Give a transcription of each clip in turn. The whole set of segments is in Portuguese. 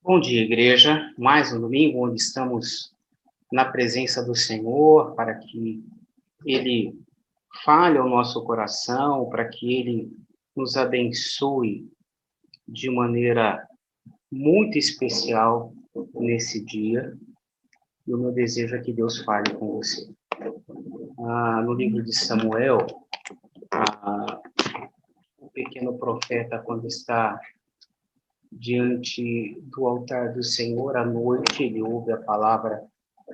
Bom dia, igreja. Mais um domingo onde estamos na presença do Senhor para que Ele fale ao nosso coração, para que Ele nos abençoe de maneira muito especial nesse dia. E o meu desejo é que Deus fale com você. No livro de Samuel, o pequeno profeta, quando está diante do altar do Senhor à noite, ele ouve a palavra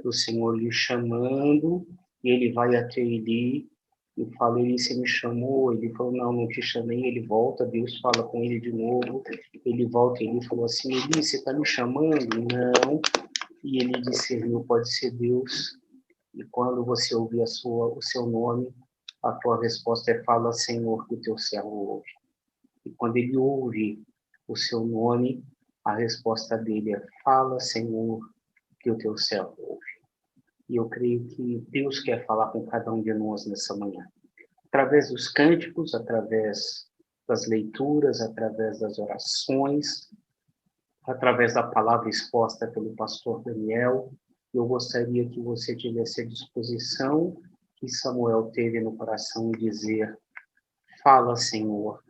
do Senhor lhe chamando, e ele vai até Eli e fala: Eli, você me chamou? Ele falou: não, não te chamei. Ele volta, Deus fala com ele de novo, ele volta, ele falou assim: Eli, você está me chamando? Não. E ele discerniu: pode ser Deus. E quando você ouvir o seu nome, a tua resposta é: fala, Senhor, que o teu servo ouve. E quando ele ouve o seu nome, a resposta dele é: fala, Senhor, que o teu servo ouve. E eu creio que Deus quer falar com cada um de nós nessa manhã. Através dos cânticos, através das leituras, através das orações, através da palavra exposta pelo pastor Daniel, eu gostaria que você tivesse a disposição que Samuel teve no coração e dizer: fala, Senhor,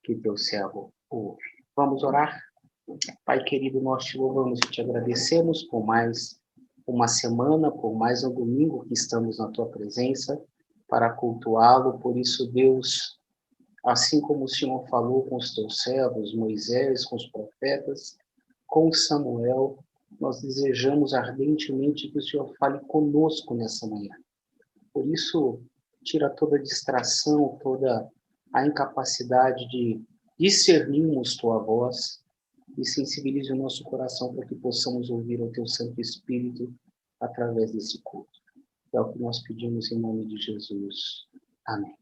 que teu servo ouve. Vamos orar? Pai querido, nós te louvamos e te agradecemos por mais uma semana, por mais um domingo que estamos na tua presença para cultuá-lo. Por isso, Deus, assim como o Senhor falou com os teus servos, Moisés, com os profetas, com Samuel, nós desejamos ardentemente que o Senhor fale conosco nessa manhã. Por isso, tira toda a distração, toda a incapacidade de discernirmos tua voz, e sensibilize o nosso coração para que possamos ouvir o teu Santo Espírito através desse culto. É o que nós pedimos em nome de Jesus. Amém.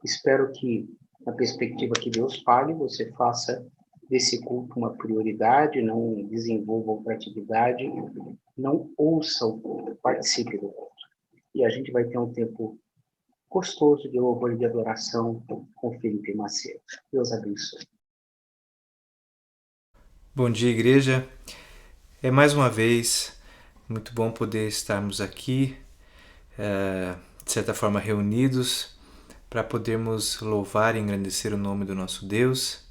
Espero que, na perspectiva que Deus fale, você faça desse culto uma prioridade, não desenvolva outra atividade, não ouça o culto, participe do culto. E a gente vai ter um tempo gostoso de louvor e de adoração com Felipe Macedo. Deus abençoe. Bom dia, igreja. É mais uma vez muito bom poder estarmos aqui, de certa forma reunidos, para podermos louvar e engrandecer o nome do nosso Deus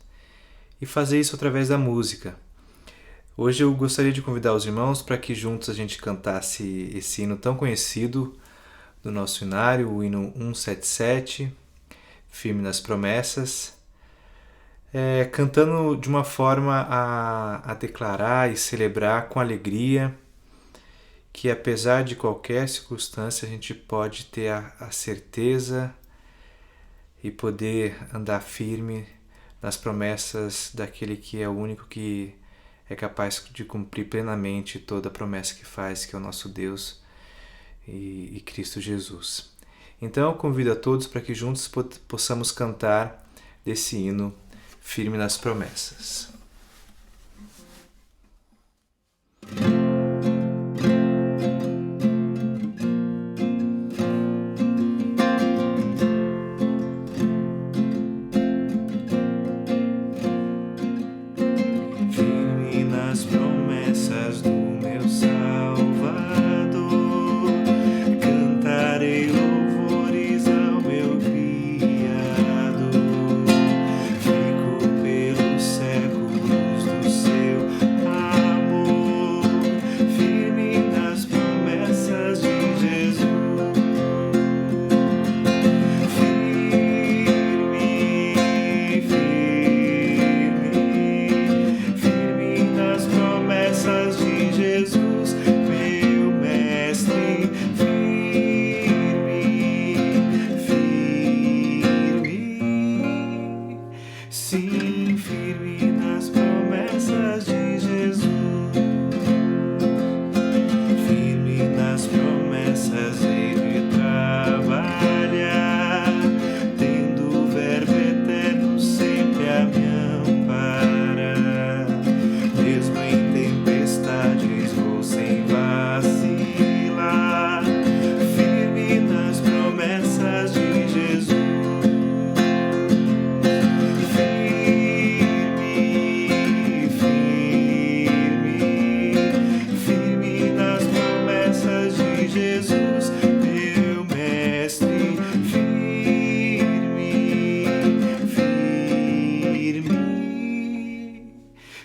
e fazer isso através da música. Hoje eu gostaria de convidar os irmãos para que juntos a gente cantasse esse hino tão conhecido do nosso hinário, o hino 177, Firme nas Promessas, cantando de uma forma a declarar e celebrar com alegria que, apesar de qualquer circunstância, a gente pode ter a certeza e poder andar firme nas promessas daquele que é o único que é capaz de cumprir plenamente toda a promessa que faz, que é o nosso Deus e Cristo Jesus. Então eu convido a todos para que juntos possamos cantar desse hino Firme nas Promessas. Firme nas promessas do meu Salvador, cantarei louvores ao meu Criador. Fico pelos séculos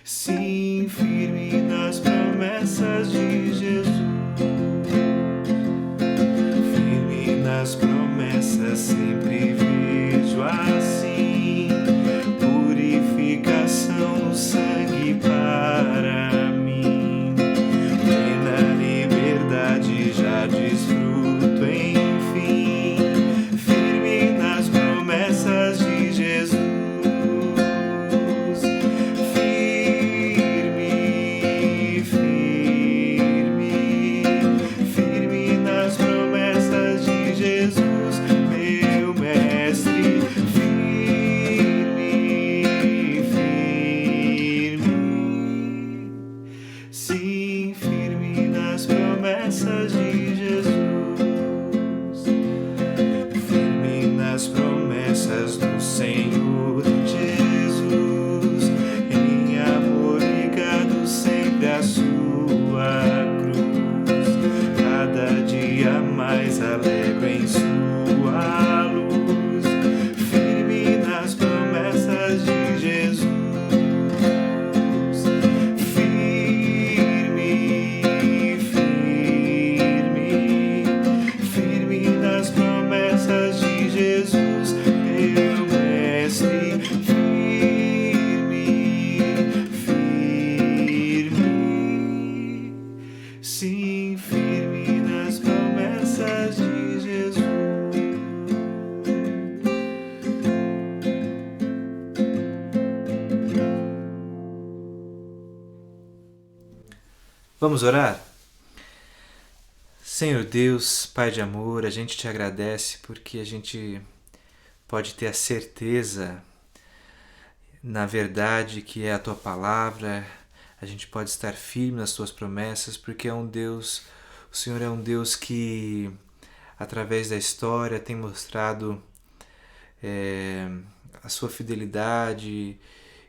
sim, firme nas promessas de Jesus. Firme nas promessas, sempre vejo assim purificação no sangue para mim. Plena liberdade já desfruto, enfim. Firme nas promessas de Jesus. Firme, firme, firme nas promessas de Jesus, meu mestre. Firme, firme, sim, firme nas promessas de Jesus. Firme nas promessas do Senhor Jesus, em amor ligado sempre à sua cruz, cada dia mais alegre em sua luz. Firme nas promessas de Jesus. Firme, firme, firme nas promessas de Jesus, meu mestre. Firme, firme, sim, firme nas promessas de Jesus. Vamos orar? Senhor Deus, Pai de amor, a gente te agradece porque a gente pode ter a certeza na verdade que é a tua palavra, a gente pode estar firme nas tuas promessas porque é um Deus, o Senhor é um Deus que através da história tem mostrado a sua fidelidade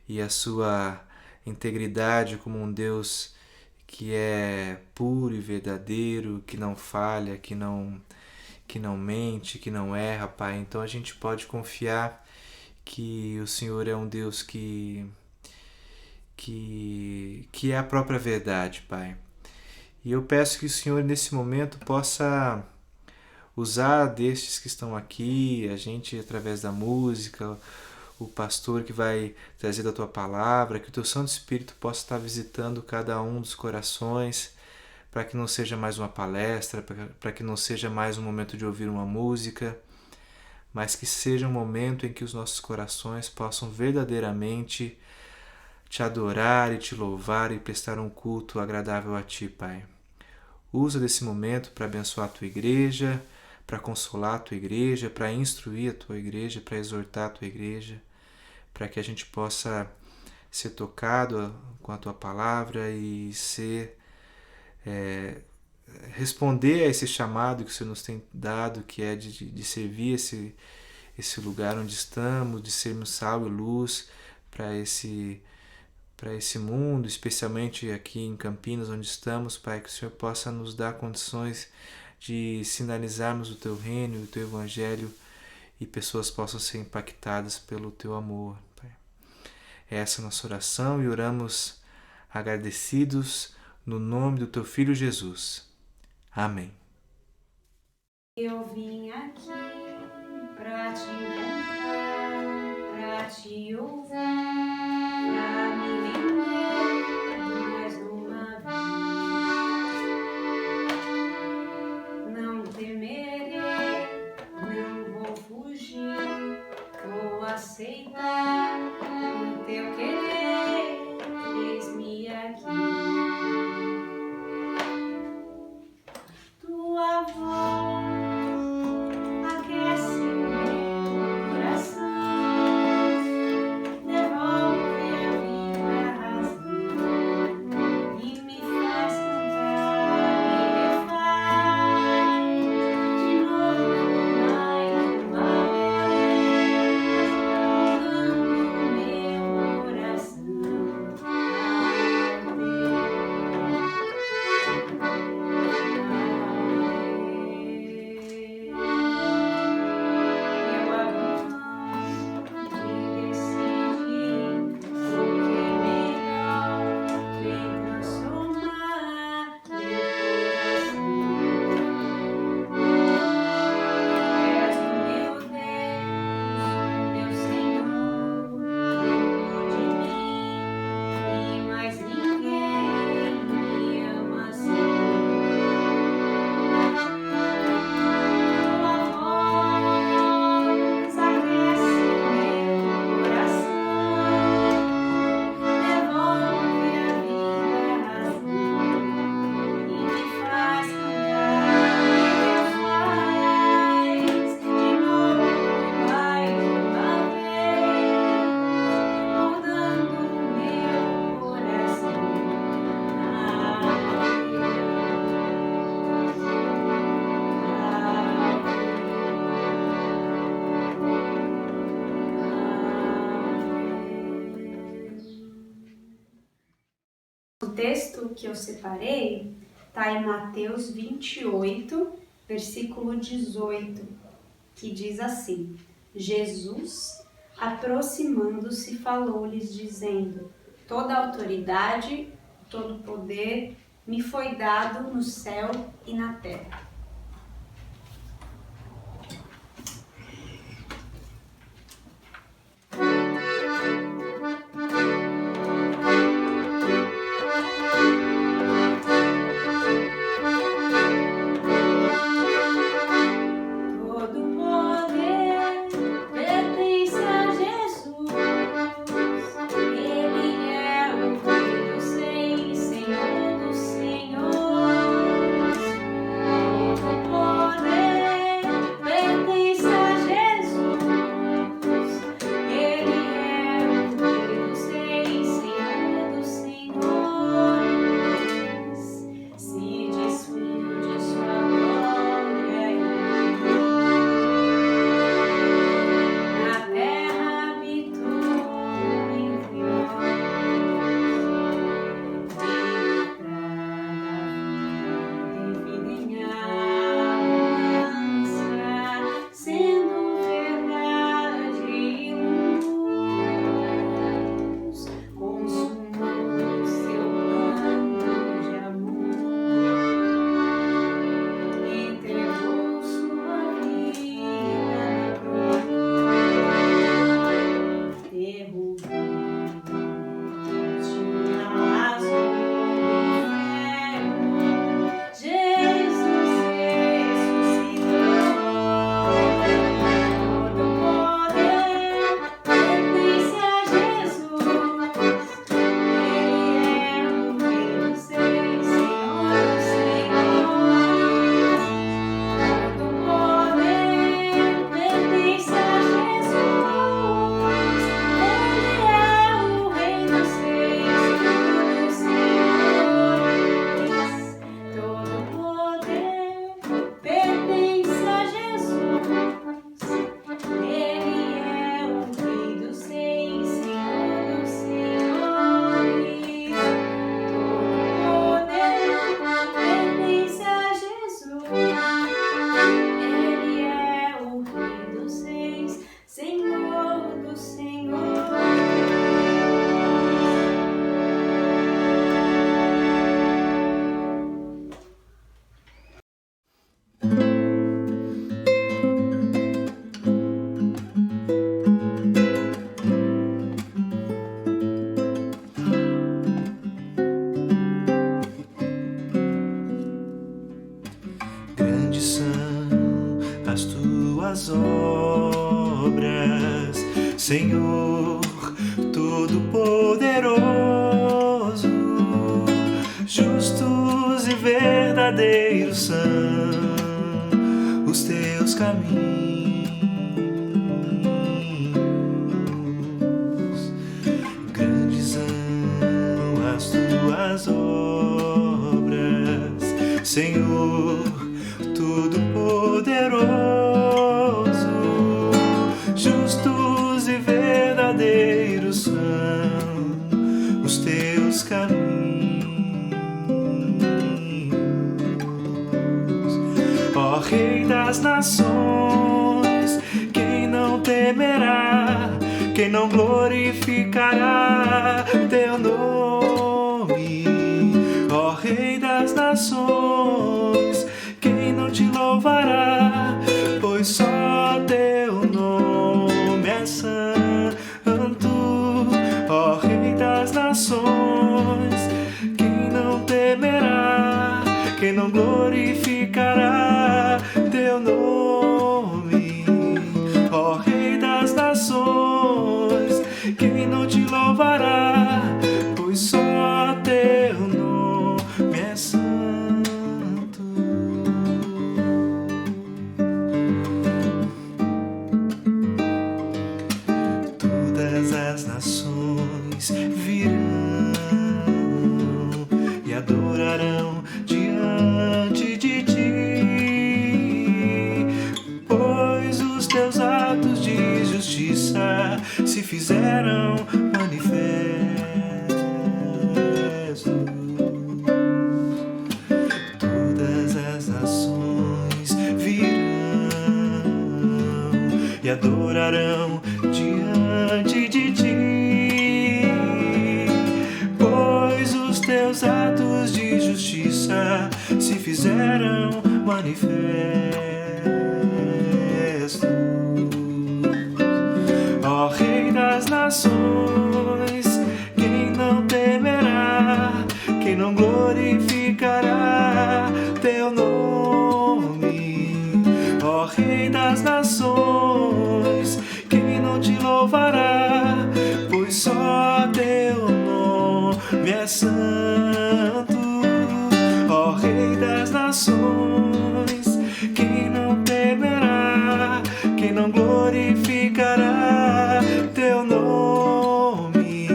e a sua integridade como um Deus que é puro e verdadeiro, que não falha, que não mente, que não erra, Pai. Então a gente pode confiar que o Senhor é um Deus que é a própria verdade, Pai. E eu peço que o Senhor nesse momento possa usar destes que estão aqui, a gente através da música, o pastor que vai trazer da tua palavra, que o teu Santo Espírito possa estar visitando cada um dos corações, para que não seja mais uma palestra, para que não seja mais um momento de ouvir uma música, mas que seja um momento em que os nossos corações possam verdadeiramente te adorar e te louvar e prestar um culto agradável a ti, Pai. Usa desse momento para abençoar a tua igreja, para consolar a tua igreja, para instruir a tua igreja, para exortar a tua igreja, para que a gente possa ser tocado com a tua palavra e responder a esse chamado que o Senhor nos tem dado, que é de servir esse lugar onde estamos, de sermos sal e luz para esse mundo, especialmente aqui em Campinas, onde estamos, Pai, que o Senhor possa nos dar condições de sinalizarmos o Teu reino, o Teu Evangelho e pessoas possam ser impactadas pelo Teu amor, Pai. Essa é a nossa oração e oramos agradecidos no nome do Teu Filho Jesus. Amém. Eu vim aqui pra te encontrar, pra te ouvir, pra me lembrar mais uma vez. Não temerei, não vou fugir, vou aceitar o teu querer, eis-me aqui. Tua voz aquece meu coração, devolve texto que eu separei está em Mateus 28, versículo 18, que diz assim: Jesus, aproximando-se, falou-lhes, dizendo: toda autoridade, todo poder me foi dado no céu e na terra. tuas obras, Senhor Todo-Poderoso. Justos e verdadeiros são os teus caminhos. Grandes são as tuas obras, Senhor Todo-Poderoso. Justos e verdadeiros são os teus caminhos. Ó Rei das nações, quem não temerá, quem não glorificará teu nome? Ó Rei das nações, quem não te louvará, pois só teu nome é santo. Ó Rei das nações, quem não temerá, quem não glorificará teu nome? Ó Rei das nações, quem não te louvará, pois só teu nome é santo. Todas as nações virão e adorarão diante de ti, pois os teus atos de justiça se fizeram manifestos. adorarão diante de ti, pois os teus atos de justiça se fizeram manifestos. Ó Rei das nações, quem não temerá, quem não glorificará teu nome? Ó Rei das nações, quem não te louvará, pois só teu nome é santo. Ó Rei das nações, quem não temerá, quem não glorificará teu nome?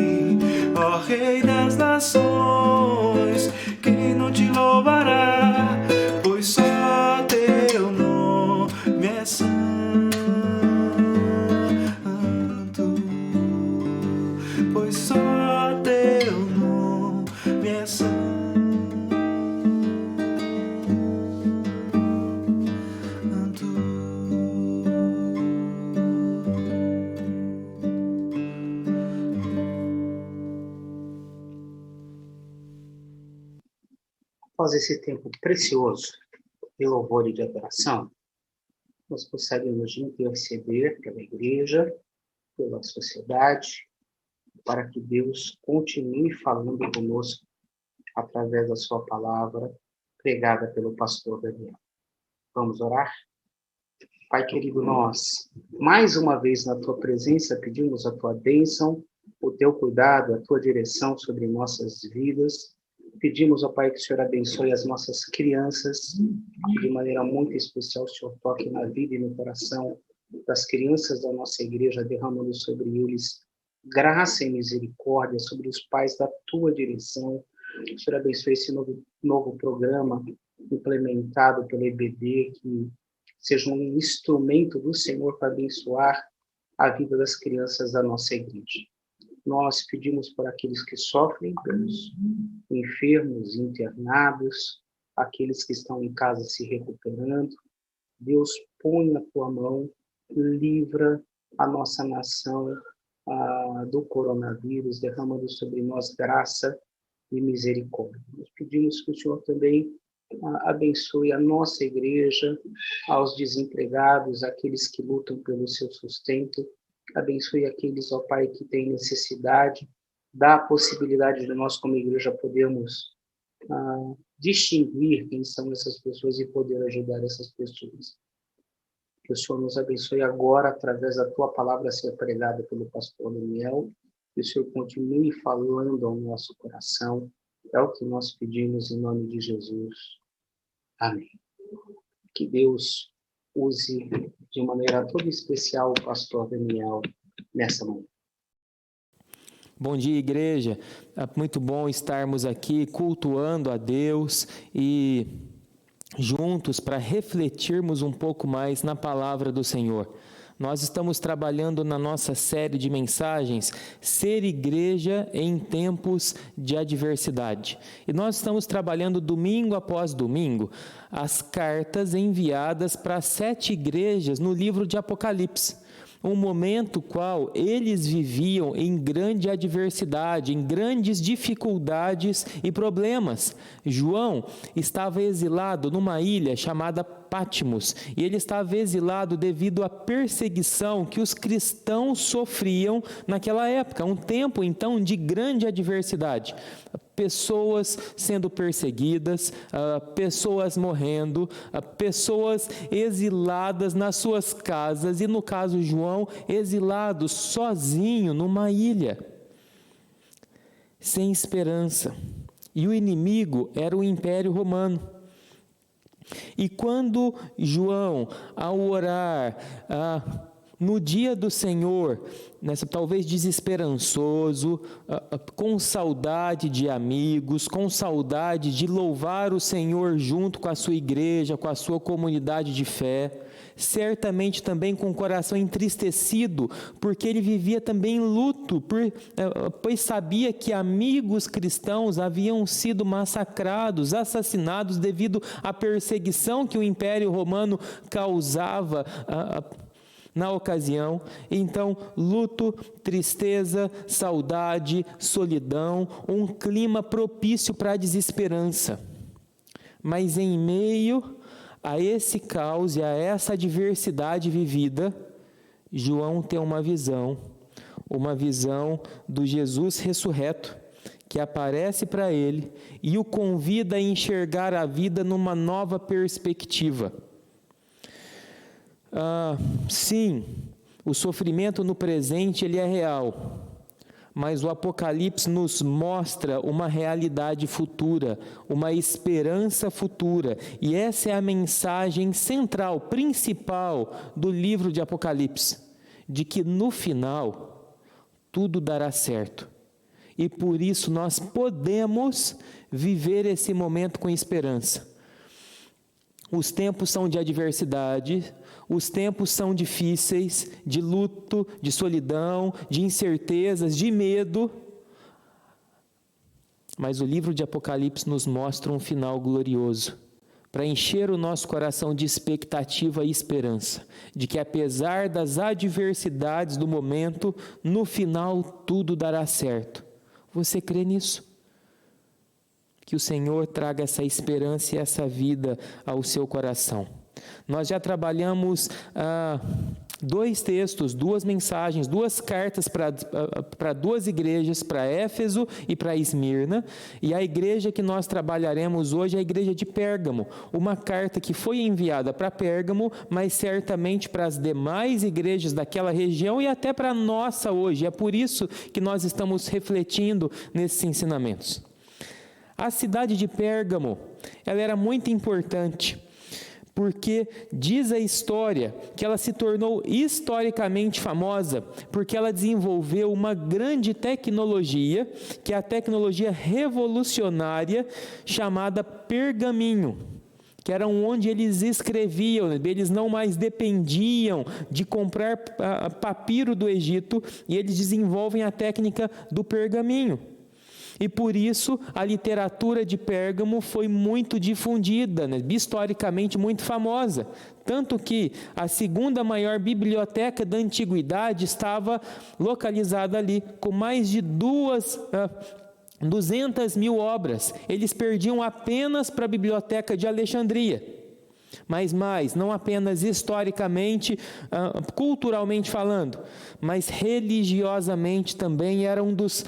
Ó Rei das nações, quem não te louvará, pois só teu nome é santo. Pois só teu nome é santo. Após esse tempo precioso de louvor e de adoração, nós gostaríamos de interceder pela igreja, pela sociedade, para que Deus continue falando conosco através da sua palavra pregada pelo pastor Daniel. Vamos orar? Pai querido, nós, mais uma vez na tua presença, pedimos a tua bênção, o teu cuidado, a tua direção sobre nossas vidas. Pedimos, ó Pai, que o Senhor abençoe as nossas crianças, que de maneira muito especial o Senhor toque na vida e no coração das crianças da nossa igreja, derramando sobre eles graça e misericórdia, sobre os pais da tua direção. O Senhor abençoe esse novo programa implementado pelo EBD, que seja um instrumento do Senhor para abençoar a vida das crianças da nossa igreja. Nós pedimos por aqueles que sofrem, pelos enfermos, internados, aqueles que estão em casa se recuperando. Deus, põe a tua mão, livra a nossa nação do coronavírus, derramando sobre nós graça e misericórdia. Nós pedimos que o Senhor também abençoe a nossa igreja, aos desempregados, aqueles que lutam pelo seu sustento. Abençoe aqueles, ó Pai, que têm necessidade, dá a possibilidade de nós, como igreja, podermos distinguir quem são essas pessoas e poder ajudar essas pessoas. Que o Senhor nos abençoe agora, através da tua palavra ser pregada pelo pastor Daniel, que o Senhor continue falando ao nosso coração. É o que nós pedimos em nome de Jesus. Amém. Que Deus use de maneira toda especial o pastor Daniel nessa manhã. Bom dia, igreja. É muito bom estarmos aqui cultuando a Deus e juntos para refletirmos um pouco mais na palavra do Senhor. Nós estamos trabalhando na nossa série de mensagens Ser Igreja em Tempos de Adversidade. E nós estamos trabalhando domingo após domingo as cartas enviadas para 7 igrejas no livro de Apocalipse. Um momento qual eles viviam em grande adversidade, em grandes dificuldades e problemas. João estava exilado numa ilha chamada Patmos, e ele estava exilado devido à perseguição que os cristãos sofriam naquela época, um tempo então de grande adversidade. Pessoas sendo perseguidas, pessoas morrendo, pessoas exiladas nas suas casas e, no caso João, exilado sozinho numa ilha, sem esperança. E o inimigo era o Império Romano. E quando João, ao orar no dia do Senhor, talvez desesperançoso, com saudade de amigos, com saudade de louvar o Senhor junto com a sua igreja, com a sua comunidade de fé, certamente também com o coração entristecido, porque ele vivia também em luto, pois sabia que amigos cristãos haviam sido massacrados, assassinados devido à perseguição que o Império Romano causava na ocasião. Então, luto, tristeza, saudade, solidão, um clima propício para a desesperança. Mas em meio a esse caos e a essa adversidade vivida, João tem uma visão do Jesus ressurreto, que aparece para ele e o convida a enxergar a vida numa nova perspectiva. Sim, o sofrimento no presente ele é real, mas o Apocalipse nos mostra uma realidade futura, uma esperança futura, e essa é a mensagem central, principal do livro de Apocalipse, de que no final tudo dará certo. E por isso nós podemos viver esse momento com esperança. Os tempos são de adversidade, os tempos são difíceis, de luto, de solidão, de incertezas, de medo. Mas o livro de Apocalipse nos mostra um final glorioso, para encher o nosso coração de expectativa e esperança, de que apesar das adversidades do momento, no final tudo dará certo. Você crê nisso? Que o Senhor traga essa esperança e essa vida ao seu coração. Nós já trabalhamos 2 textos, 2 mensagens, 2 cartas para 2 igrejas, para Éfeso e para Esmirna, e a igreja que nós trabalharemos hoje é a igreja de Pérgamo, uma carta que foi enviada para Pérgamo, mas certamente para as demais igrejas daquela região e até para a nossa hoje. É por isso que nós estamos refletindo nesses ensinamentos. A cidade de Pérgamo, ela era muito importante, porque diz a história que ela se tornou historicamente famosa, porque ela desenvolveu uma grande tecnologia, que é a tecnologia revolucionária chamada pergaminho, que era onde eles escreviam, eles não mais dependiam de comprar papiro do Egito, e eles desenvolvem a técnica do pergaminho. E por isso a literatura de Pérgamo foi muito difundida, historicamente muito famosa. Tanto que a 2ª maior biblioteca da antiguidade estava localizada ali, com mais de 200 mil obras. Eles perdiam apenas para a biblioteca de Alexandria. Mas mais, não apenas historicamente, culturalmente falando, mas religiosamente também era um dos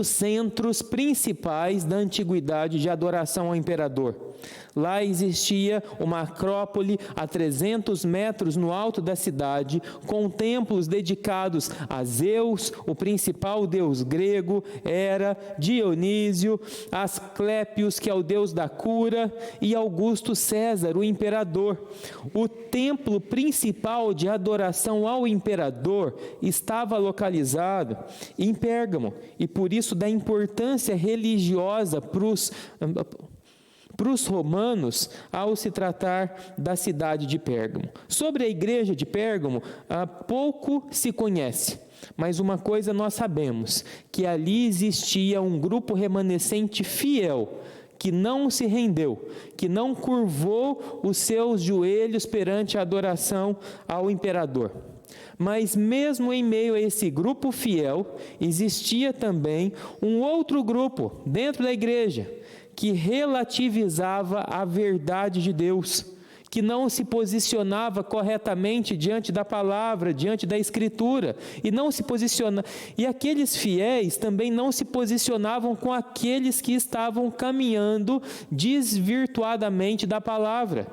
centros principais da antiguidade de adoração ao imperador. Lá existia uma acrópole a 300 metros no alto da cidade, com templos dedicados a Zeus, o principal deus grego, Hera, Dionísio, Asclépios, que é o deus da cura, e Augusto César, o imperador. O templo principal de adoração ao imperador estava localizado em Pérgamo, e por isso da importância religiosa para os romanos ao se tratar da cidade de Pérgamo. Sobre a igreja de Pérgamo, pouco se conhece, mas uma coisa nós sabemos, que ali existia um grupo remanescente fiel, que não se rendeu, que não curvou os seus joelhos perante a adoração ao imperador. Mas mesmo em meio a esse grupo fiel, existia também um outro grupo dentro da igreja, que relativizava a verdade de Deus, que não se posicionava corretamente diante da palavra, diante da Escritura, e aqueles fiéis também não se posicionavam com aqueles que estavam caminhando desvirtuadamente da palavra,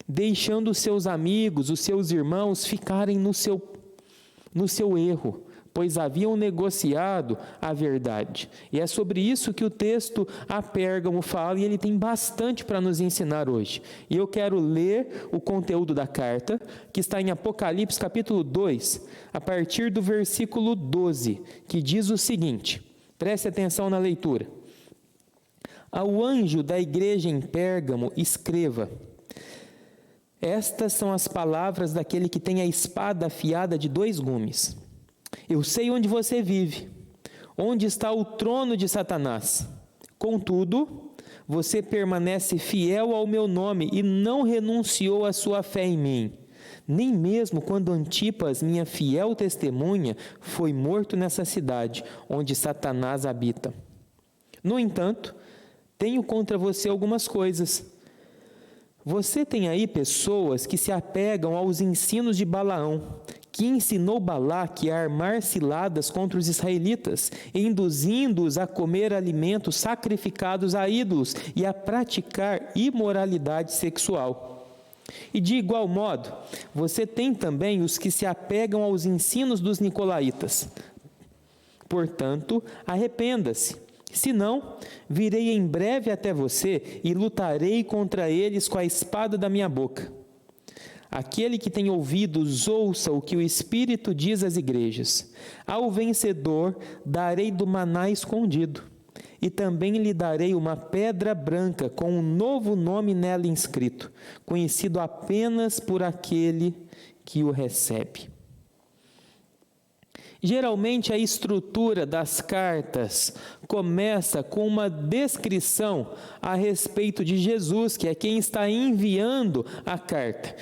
deixando os seus amigos, os seus irmãos ficarem no seu erro, pois haviam negociado a verdade. E é sobre isso que o texto a Pérgamo fala, e ele tem bastante para nos ensinar hoje. E eu quero ler o conteúdo da carta, que está em Apocalipse capítulo 2, a partir do versículo 12, que diz o seguinte, preste atenção na leitura. Ao anjo da igreja em Pérgamo, escreva: estas são as palavras daquele que tem a espada afiada de 2 gumes. Eu sei onde você vive, onde está o trono de Satanás. Contudo, você permanece fiel ao meu nome e não renunciou à sua fé em mim, nem mesmo quando Antipas, minha fiel testemunha, foi morto nessa cidade onde Satanás habita. No entanto, tenho contra você algumas coisas. Você tem aí pessoas que se apegam aos ensinos de Balaão, que ensinou Balaque a armar ciladas contra os israelitas, induzindo-os a comer alimentos sacrificados a ídolos e a praticar imoralidade sexual. E de igual modo, você tem também os que se apegam aos ensinos dos nicolaítas. Portanto, arrependa-se. Senão, virei em breve até você e lutarei contra eles com a espada da minha boca. Aquele que tem ouvidos, ouça o que o Espírito diz às igrejas. Ao vencedor darei do maná escondido, e também lhe darei uma pedra branca com um novo nome nela inscrito, conhecido apenas por aquele que o recebe. Geralmente a estrutura das cartas começa com uma descrição a respeito de Jesus, que é quem está enviando a carta.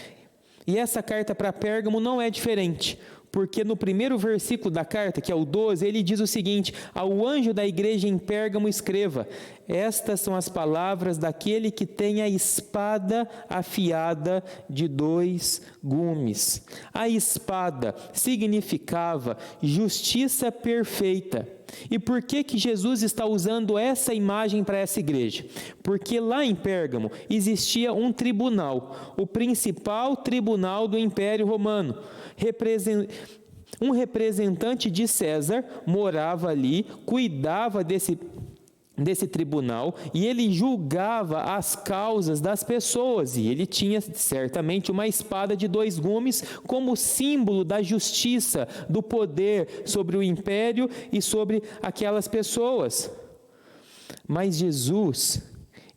E essa carta para Pérgamo não é diferente, porque no primeiro versículo da carta, que é o 12, ele diz o seguinte: ao anjo da igreja em Pérgamo escreva, estas são as palavras daquele que tem a espada afiada de 2 gumes. A espada significava justiça perfeita. E por que Jesus está usando essa imagem para essa igreja? Porque lá em Pérgamo existia um tribunal, o principal tribunal do Império Romano. Um representante de César morava ali, cuidava desse tribunal, e ele julgava as causas das pessoas, e ele tinha certamente uma espada de 2 gumes como símbolo da justiça, do poder sobre o império e sobre aquelas pessoas. Mas Jesus,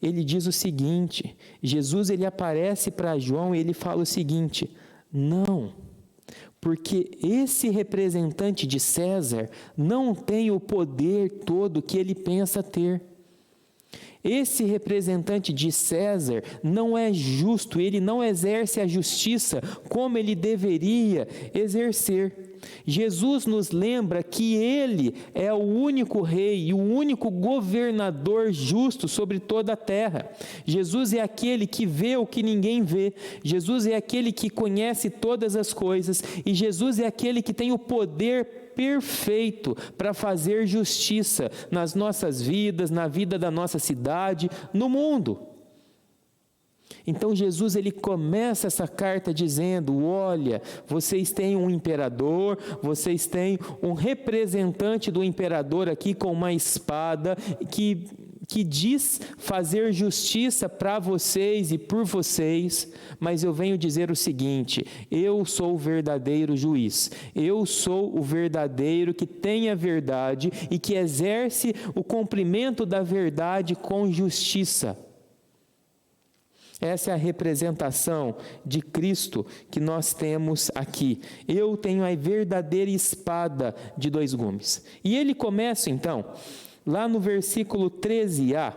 ele diz o seguinte, ele aparece para João e ele fala o seguinte: não, porque esse representante de César não tem o poder todo que ele pensa ter. Esse representante de César não é justo, ele não exerce a justiça como ele deveria exercer. Jesus nos lembra que ele é o único rei e o único governador justo sobre toda a terra. Jesus é aquele que vê o que ninguém vê. Jesus é aquele que conhece todas as coisas. E Jesus é aquele que tem o poder perfeito para fazer justiça nas nossas vidas, na vida da nossa cidade, no mundo. Então Jesus, ele começa essa carta dizendo: olha, vocês têm um imperador, vocês têm um representante do imperador aqui com uma espada que diz fazer justiça para vocês e por vocês, mas eu venho dizer o seguinte: eu sou o verdadeiro juiz, eu sou o verdadeiro que tem a verdade e que exerce o cumprimento da verdade com justiça. Essa é a representação de Cristo que nós temos aqui. Eu tenho a verdadeira espada de 2 gumes. E ele começa então, lá no versículo 13a,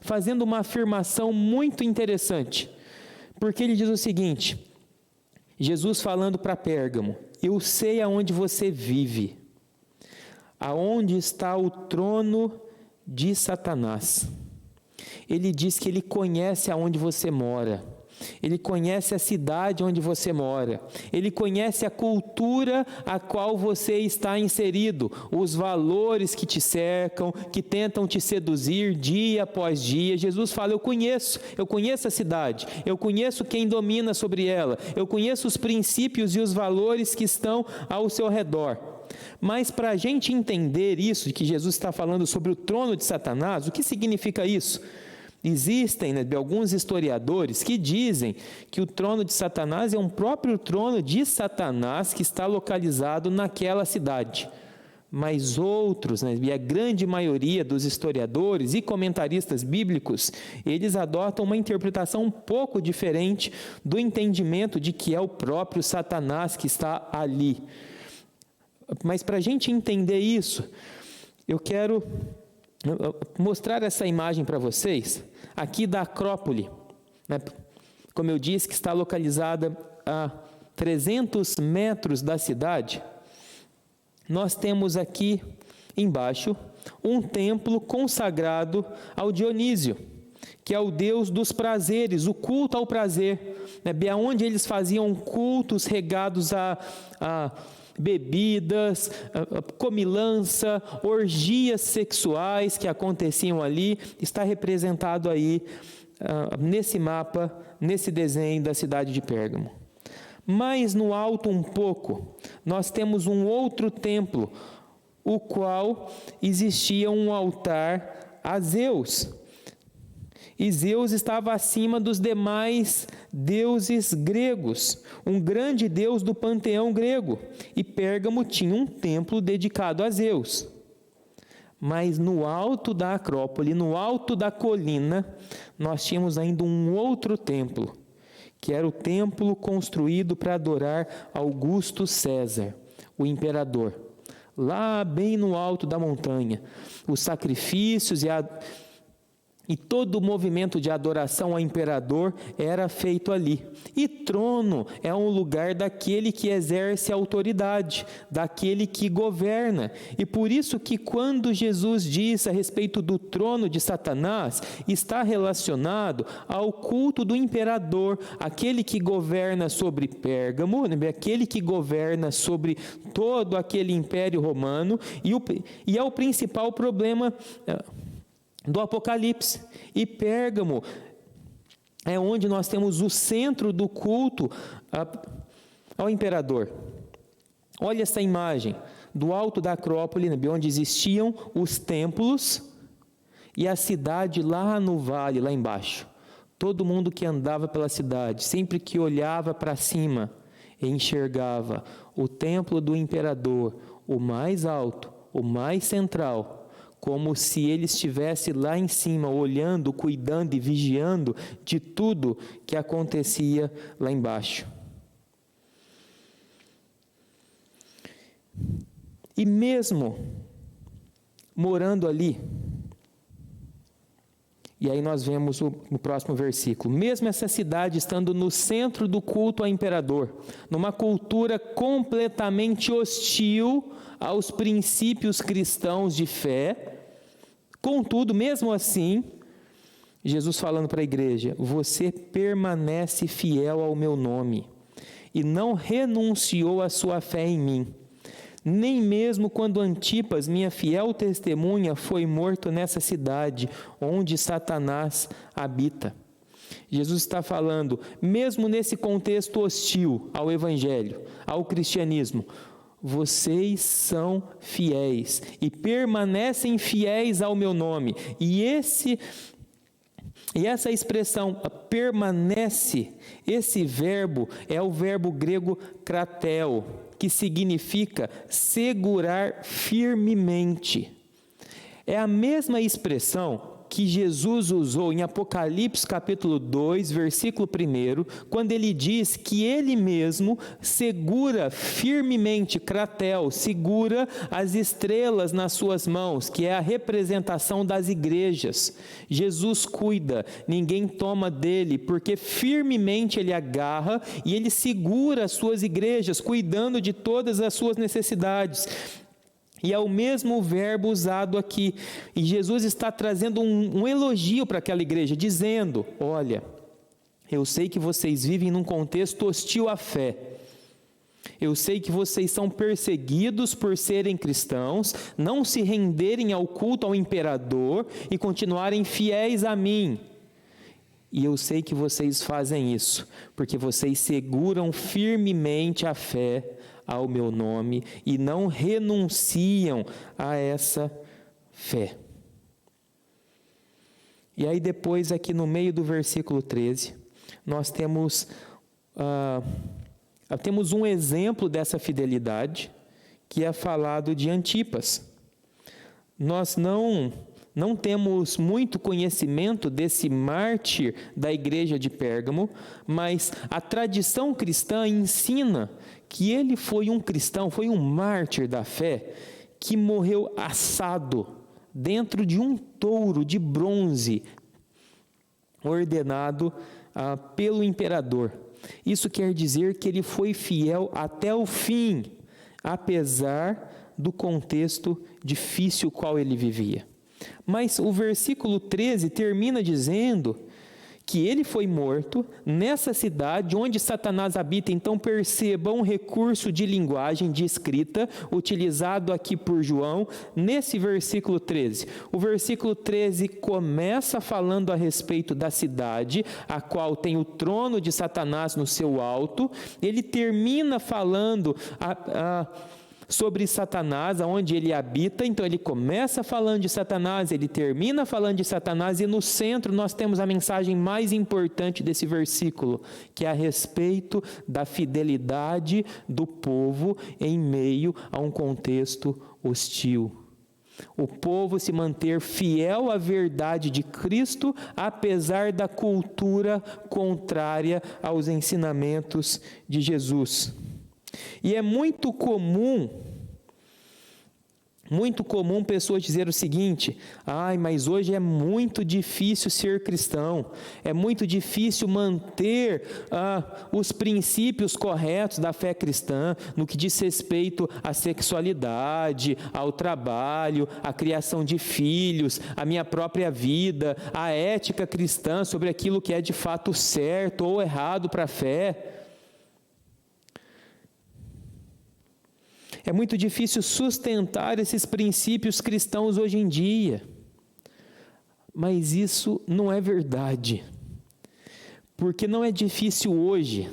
fazendo uma afirmação muito interessante. Porque ele diz o seguinte, Jesus falando para Pérgamo: eu sei aonde você vive, aonde está o trono de Satanás. Ele diz que ele conhece aonde você mora, ele conhece a cidade onde você mora, ele conhece a cultura a qual você está inserido, os valores que te cercam, que tentam te seduzir dia após dia. Jesus fala: eu conheço a cidade, eu conheço quem domina sobre ela, eu conheço os princípios e os valores que estão ao seu redor. Mas para a gente entender isso, que Jesus está falando sobre o trono de Satanás, o que significa isso? Existem alguns historiadores que dizem que o trono de Satanás é um próprio trono de Satanás que está localizado naquela cidade. Mas outros, e a grande maioria dos historiadores e comentaristas bíblicos, eles adotam uma interpretação um pouco diferente do entendimento de que é o próprio Satanás que está ali. Mas para a gente entender isso, eu quero mostrar essa imagem para vocês, aqui da Acrópole, né? Como eu disse, que está localizada a 300 metros da cidade. Nós temos aqui embaixo um templo consagrado ao Dionísio, que é o deus dos prazeres, o culto ao prazer, né? Onde eles faziam cultos regados a bebidas, comilança, orgias sexuais que aconteciam ali. Está representado aí nesse mapa, nesse desenho da cidade de Pérgamo. Mais no alto um pouco, nós temos um outro templo, o qual existia um altar a Zeus. E Zeus estava acima dos demais deuses gregos, um grande deus do panteão grego. E Pérgamo tinha um templo dedicado a Zeus. Mas no alto da Acrópole, no alto da colina, nós tínhamos ainda um outro templo, que era o templo construído para adorar Augusto César, o imperador. Lá bem no alto da montanha, os sacrifícios e todo o movimento de adoração ao imperador era feito ali. E trono é um lugar daquele que exerce autoridade, daquele que governa. E por isso que quando Jesus diz a respeito do trono de Satanás, está relacionado ao culto do imperador, aquele que governa sobre Pérgamo, aquele que governa sobre todo aquele império romano, e é o principal problema do Apocalipse. E Pérgamo é onde nós temos o centro do culto ao imperador. Olha essa imagem do alto da Acrópole, onde existiam os templos e a cidade lá no vale, lá embaixo. Todo mundo que andava pela cidade, sempre que olhava para cima, enxergava o templo do imperador, o mais alto, o mais central, como se ele estivesse lá em cima, olhando, cuidando e vigiando de tudo que acontecia lá embaixo. E mesmo morando ali, e aí nós vemos no próximo versículo, mesmo essa cidade estando no centro do culto ao imperador, numa cultura completamente hostil aos princípios cristãos de fé, contudo, mesmo assim, Jesus falando para a igreja: você permanece fiel ao meu nome e não renunciou à sua fé em mim, nem mesmo quando Antipas, minha fiel testemunha, foi morto nessa cidade onde Satanás habita. Jesus está falando, mesmo nesse contexto hostil ao evangelho, ao cristianismo, vocês são fiéis e permanecem fiéis ao meu nome. E essa expressão permanece, esse verbo é o verbo grego kratel, que significa segurar firmemente. É a mesma expressão que Jesus usou em Apocalipse capítulo 2, versículo 1, quando ele diz que ele mesmo segura firmemente, kratel, segura as estrelas nas suas mãos, que é a representação das igrejas. Jesus cuida, ninguém toma dele, porque firmemente ele agarra e ele segura as suas igrejas, cuidando de todas as suas necessidades. E é o mesmo verbo usado aqui. E Jesus está trazendo um elogio para aquela igreja, dizendo: olha, eu sei que vocês vivem num contexto hostil à fé. Eu sei que vocês são perseguidos por serem cristãos, não se renderem ao culto ao imperador e continuarem fiéis a mim. E eu sei que vocês fazem isso, porque vocês seguram firmemente a fé ao meu nome e não renunciam a essa fé. E aí depois aqui no meio do versículo 13, nós temos um exemplo dessa fidelidade, que é falado de Antipas. Nós não temos muito conhecimento desse mártir da igreja de Pérgamo, mas a tradição cristã ensina que ele foi um cristão, foi um mártir da fé, que morreu assado dentro de um touro de bronze ordenado pelo imperador. Isso quer dizer que ele foi fiel até o fim, apesar do contexto difícil qual ele vivia. Mas o versículo 13 termina dizendo que ele foi morto nessa cidade onde Satanás habita. Então perceba um recurso de linguagem, de escrita, utilizado aqui por João, nesse versículo 13. O versículo 13 começa falando a respeito da cidade, a qual tem o trono de Satanás no seu alto. Ele termina falando sobre Satanás, aonde ele habita. Então ele começa falando de Satanás, ele termina falando de Satanás, e no centro nós temos a mensagem mais importante desse versículo, que é a respeito da fidelidade do povo em meio a um contexto hostil. O povo se manter fiel à verdade de Cristo, apesar da cultura contrária aos ensinamentos de Jesus. E é muito comum pessoas dizerem o seguinte: mas hoje é muito difícil ser cristão, é muito difícil manter os princípios corretos da fé cristã, no que diz respeito à sexualidade, ao trabalho, à criação de filhos, à minha própria vida, à ética cristã sobre aquilo que é de fato certo ou errado para a fé. É muito difícil sustentar esses princípios cristãos hoje em dia. Mas isso não é verdade. Porque não é difícil hoje,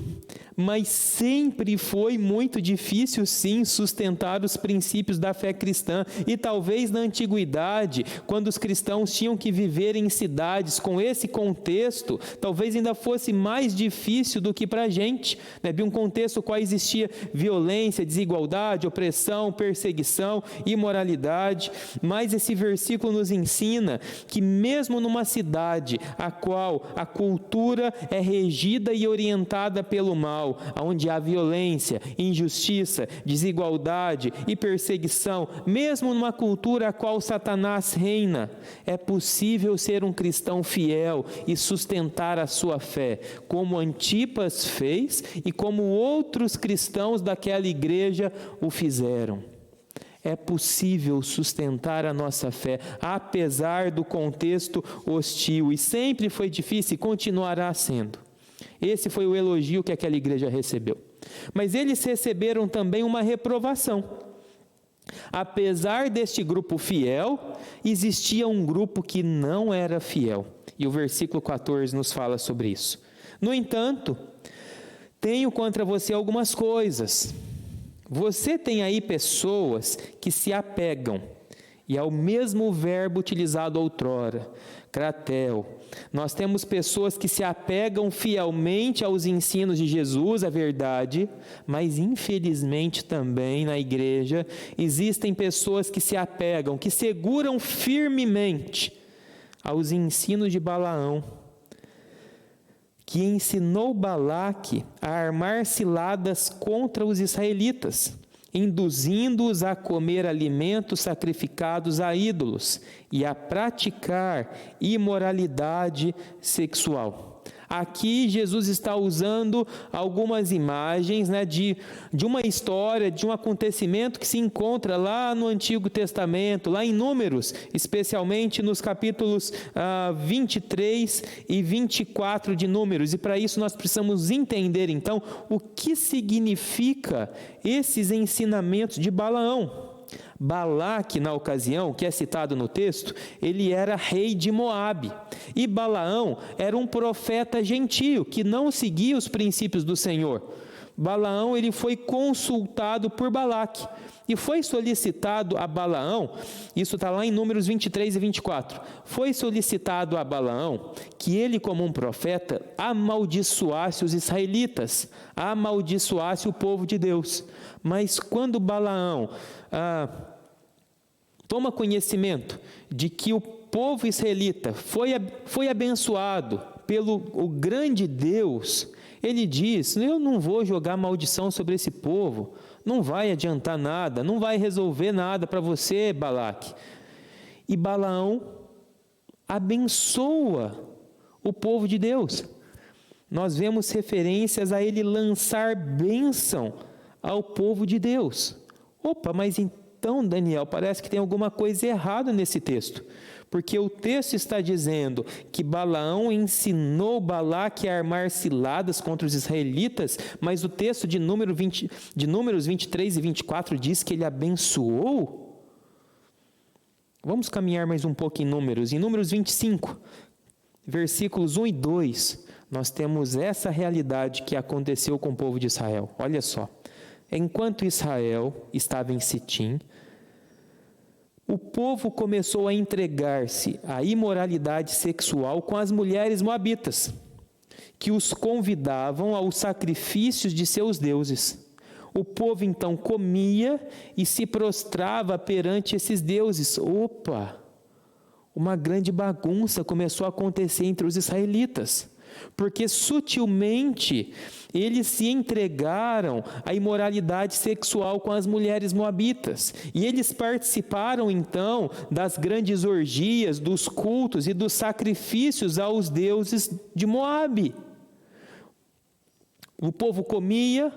mas sempre foi muito difícil, sim, sustentar os princípios da fé cristã. E talvez na antiguidade, quando os cristãos tinham que viver em cidades com esse contexto, talvez ainda fosse mais difícil do que para a gente, né? De um contexto no qual existia violência, desigualdade, opressão, perseguição, imoralidade. Mas esse versículo nos ensina que mesmo numa cidade a qual a cultura é regida e orientada pelo mal, onde há violência, injustiça, desigualdade e perseguição, mesmo numa cultura a qual Satanás reina, é possível ser um cristão fiel e sustentar a sua fé, como Antipas fez e como outros cristãos daquela igreja o fizeram. É possível sustentar a nossa fé, apesar do contexto hostil, e sempre foi difícil e continuará sendo. Esse foi o elogio que aquela igreja recebeu. Mas eles receberam também uma reprovação. Apesar deste grupo fiel, existia um grupo que não era fiel. E o versículo 14 nos fala sobre isso. No entanto, tenho contra você algumas coisas. Você tem aí pessoas que se apegam, e é o mesmo verbo utilizado outrora, kratel. Nós temos pessoas que se apegam fielmente aos ensinos de Jesus, a verdade, mas infelizmente também na igreja existem pessoas que se apegam, que seguram firmemente aos ensinos de Balaão, que ensinou Balaque a armar ciladas contra os israelitas, induzindo-os a comer alimentos sacrificados a ídolos e a praticar imoralidade sexual. Aqui Jesus está usando algumas imagens, né, de uma história, de um acontecimento que se encontra lá no Antigo Testamento, lá em Números, especialmente nos capítulos 23 e 24 de Números. E para isso nós precisamos entender então o que significa esses ensinamentos de Balaão. Balaque, na ocasião, que é citado no texto, ele era rei de Moabe. E Balaão era um profeta gentio, que não seguia os princípios do Senhor. Balaão, ele foi consultado por Balaque. E foi solicitado a Balaão, isso está lá em Números 23 e 24, foi solicitado a Balaão que ele, como um profeta, amaldiçoasse os israelitas, amaldiçoasse o povo de Deus. Mas quando Balaão toma conhecimento de que o povo israelita foi abençoado pelo o grande Deus, ele diz: eu não vou jogar maldição sobre esse povo, não vai adiantar nada, não vai resolver nada para você, Balaque. e Balaão abençoa o povo de Deus. Nós vemos referências a ele lançar bênção ao povo de Deus. Opa, mas então, Daniel, parece que tem alguma coisa errada nesse texto. Porque o texto está dizendo que Balaão ensinou Balaque a armar ciladas contra os israelitas, mas o texto de Números 23 e 24 diz que ele abençoou. Vamos caminhar mais um pouco em Números. Em Números 25, versículos 1 e 2, nós temos essa realidade que aconteceu com o povo de Israel. Olha só. Enquanto Israel estava em Sitim, o povo começou a entregar-se à imoralidade sexual com as mulheres moabitas, que os convidavam aos sacrifícios de seus deuses. O povo então comia e se prostrava perante esses deuses. Opa! Uma grande bagunça começou a acontecer entre os israelitas, porque sutilmente eles se entregaram à imoralidade sexual com as mulheres moabitas, e eles participaram então das grandes orgias, dos cultos e dos sacrifícios aos deuses de Moabe. O povo comia,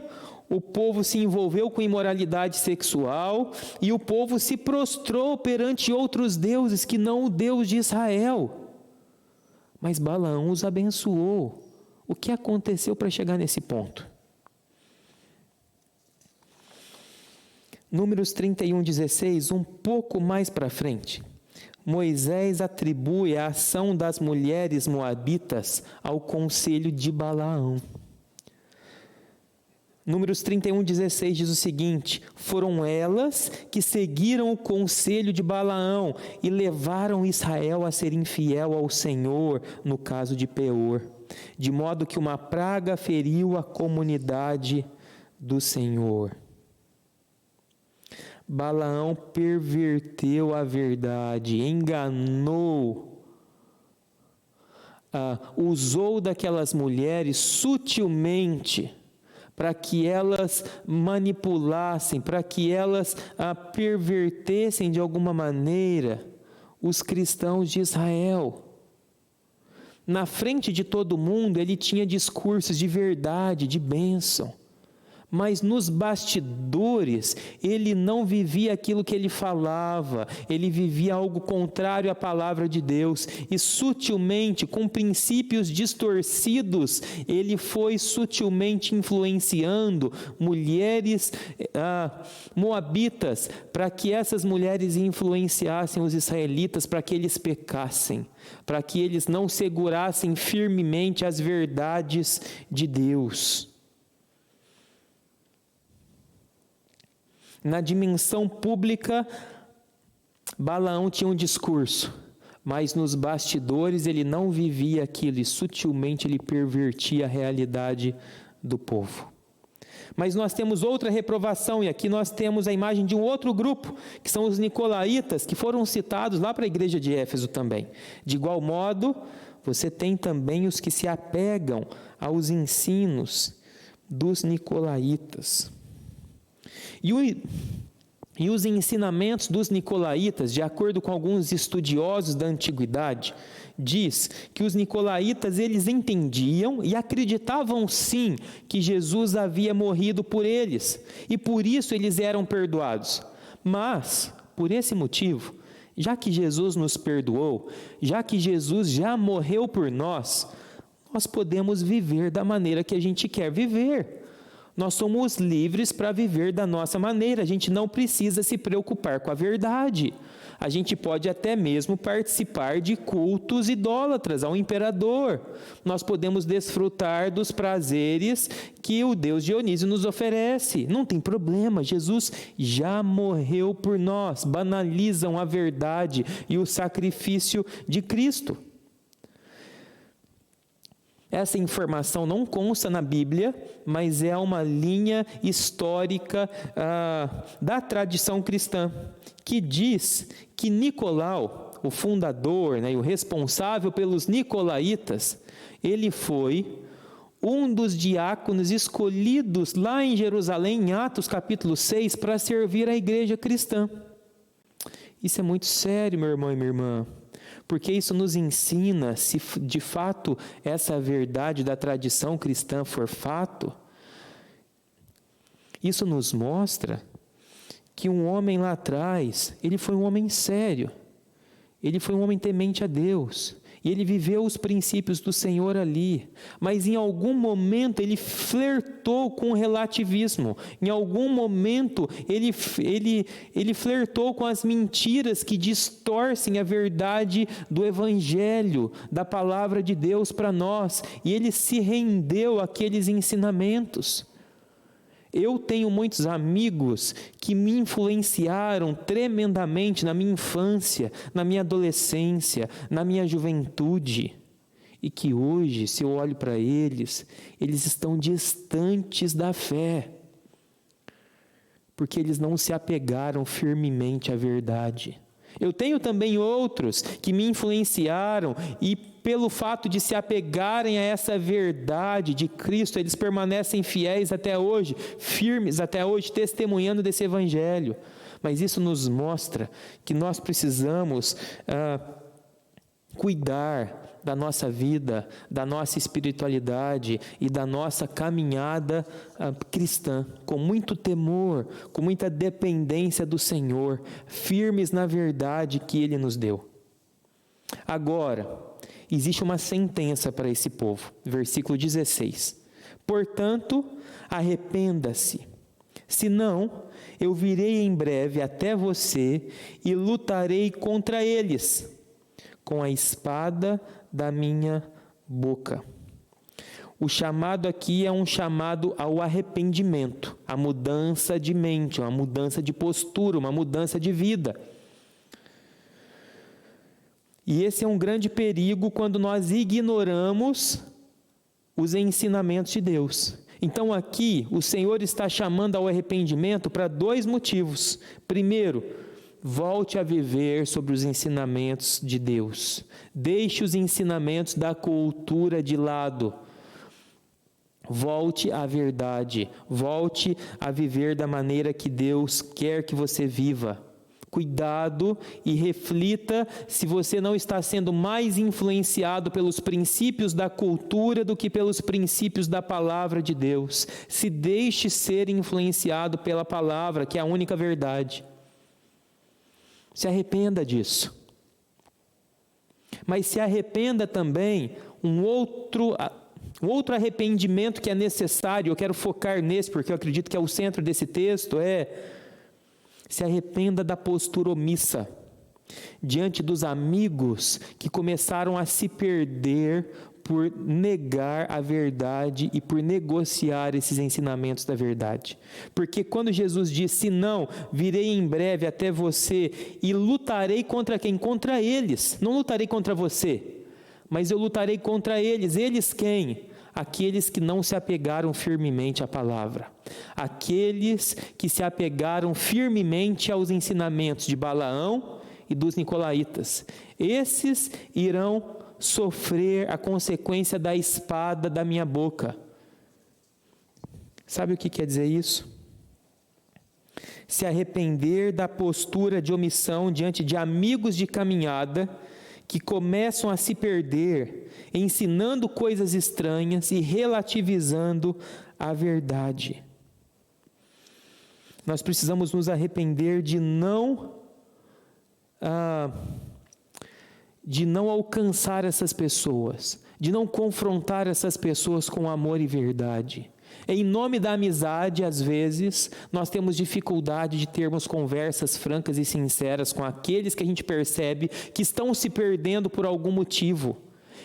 o povo se envolveu com imoralidade sexual e o povo se prostrou perante outros deuses que não o Deus de Israel. Mas Balaão os abençoou. O que aconteceu para chegar nesse ponto? Números 31:16, um pouco mais para frente. Moisés atribui a ação das mulheres moabitas ao conselho de Balaão. Números 31:16 diz o seguinte: foram elas que seguiram o conselho de Balaão e levaram Israel a ser infiel ao Senhor, no caso de Peor, de modo que uma praga feriu a comunidade do Senhor. Balaão perverteu a verdade, enganou, usou daquelas mulheres sutilmente, para que elas manipulassem, para que elas pervertessem de alguma maneira os cristãos de Israel. Na frente de todo mundo, ele tinha discursos de verdade, de bênção. Mas nos bastidores, ele não vivia aquilo que ele falava, ele vivia algo contrário à palavra de Deus, e sutilmente, com princípios distorcidos, ele foi sutilmente influenciando mulheres moabitas, para que essas mulheres influenciassem os israelitas, para que eles pecassem, para que eles não segurassem firmemente as verdades de Deus. Na dimensão pública, Balaão tinha um discurso, mas nos bastidores ele não vivia aquilo e sutilmente ele pervertia a realidade do povo. Mas nós temos outra reprovação, e aqui nós temos a imagem de um outro grupo, que são os nicolaítas, que foram citados lá para a igreja de Éfeso também. De igual modo, você tem também os que se apegam aos ensinos dos nicolaítas. E os ensinamentos dos nicolaítas, de acordo com alguns estudiosos da antiguidade, diz que os nicolaítas eles entendiam e acreditavam sim que Jesus havia morrido por eles, e por isso eles eram perdoados. Mas, por esse motivo, já que Jesus nos perdoou, já que Jesus já morreu por nós, nós podemos viver da maneira que a gente quer viver. Nós somos livres para viver da nossa maneira, a gente não precisa se preocupar com a verdade. A gente pode até mesmo participar de cultos idólatras ao imperador. Nós podemos desfrutar dos prazeres que o Deus Dionísio nos oferece. Não tem problema, Jesus já morreu por nós. Banalizam a verdade e o sacrifício de Cristo. Essa informação não consta na Bíblia, mas é uma linha histórica da tradição cristã, que diz que Nicolau, o fundador, e o responsável pelos nicolaítas, ele foi um dos diáconos escolhidos lá em Jerusalém, em Atos capítulo 6, para servir a igreja cristã. Isso é muito sério, meu irmão e minha irmã, porque isso nos ensina, se de fato essa verdade da tradição cristã for fato, isso nos mostra que um homem lá atrás, ele foi um homem sério, ele foi um homem temente a Deus, e ele viveu os princípios do Senhor ali, mas em algum momento ele flertou com o relativismo, em algum momento ele flertou com as mentiras que distorcem a verdade do Evangelho, da palavra de Deus para nós, e ele se rendeu àqueles ensinamentos. Eu tenho muitos amigos que me influenciaram tremendamente na minha infância, na minha adolescência, na minha juventude, e que hoje, se eu olho para eles, eles estão distantes da fé, porque eles não se apegaram firmemente à verdade. Eu tenho também outros que me influenciaram e pelo fato de se apegarem a essa verdade de Cristo, eles permanecem fiéis até hoje, firmes até hoje, testemunhando desse Evangelho. Mas isso nos mostra que nós precisamos cuidar da nossa vida, da nossa espiritualidade e da nossa caminhada cristã, com muito temor, com muita dependência do Senhor, firmes na verdade que Ele nos deu. Agora, existe uma sentença para esse povo, versículo 16. Portanto, arrependa-se, senão eu virei em breve até você e lutarei contra eles com a espada da minha boca. O chamado aqui é um chamado ao arrependimento, a mudança de mente, uma mudança de postura, uma mudança de vida. E esse é um grande perigo quando nós ignoramos os ensinamentos de Deus. Então aqui o Senhor está chamando ao arrependimento para 2 motivos. Primeiro, volte a viver sobre os ensinamentos de Deus. Deixe os ensinamentos da cultura de lado. Volte à verdade. Volte a viver da maneira que Deus quer que você viva. Cuidado e reflita se você não está sendo mais influenciado pelos princípios da cultura do que pelos princípios da palavra de Deus. Se deixe ser influenciado pela palavra, que é a única verdade. Se arrependa disso. Mas se arrependa também um outro arrependimento que é necessário, eu quero focar nesse porque eu acredito que é o centro desse texto, se arrependa da postura omissa diante dos amigos que começaram a se perder por negar a verdade e por negociar esses ensinamentos da verdade. Porque quando Jesus disse, não, virei em breve até você e lutarei contra quem? Contra eles. Não lutarei contra você, mas eu lutarei contra eles. Eles quem? Aqueles que não se apegaram firmemente à palavra. Aqueles que se apegaram firmemente aos ensinamentos de Balaão e dos nicolaítas. Esses irão sofrer a consequência da espada da minha boca. Sabe o que quer dizer isso? Se arrepender da postura de omissão diante de amigos de caminhada que começam a se perder, ensinando coisas estranhas e relativizando a verdade. Nós precisamos nos arrepender de não alcançar essas pessoas, de não confrontar essas pessoas com amor e verdade. Em nome da amizade, às vezes, nós temos dificuldade de termos conversas francas e sinceras com aqueles que a gente percebe que estão se perdendo por algum motivo.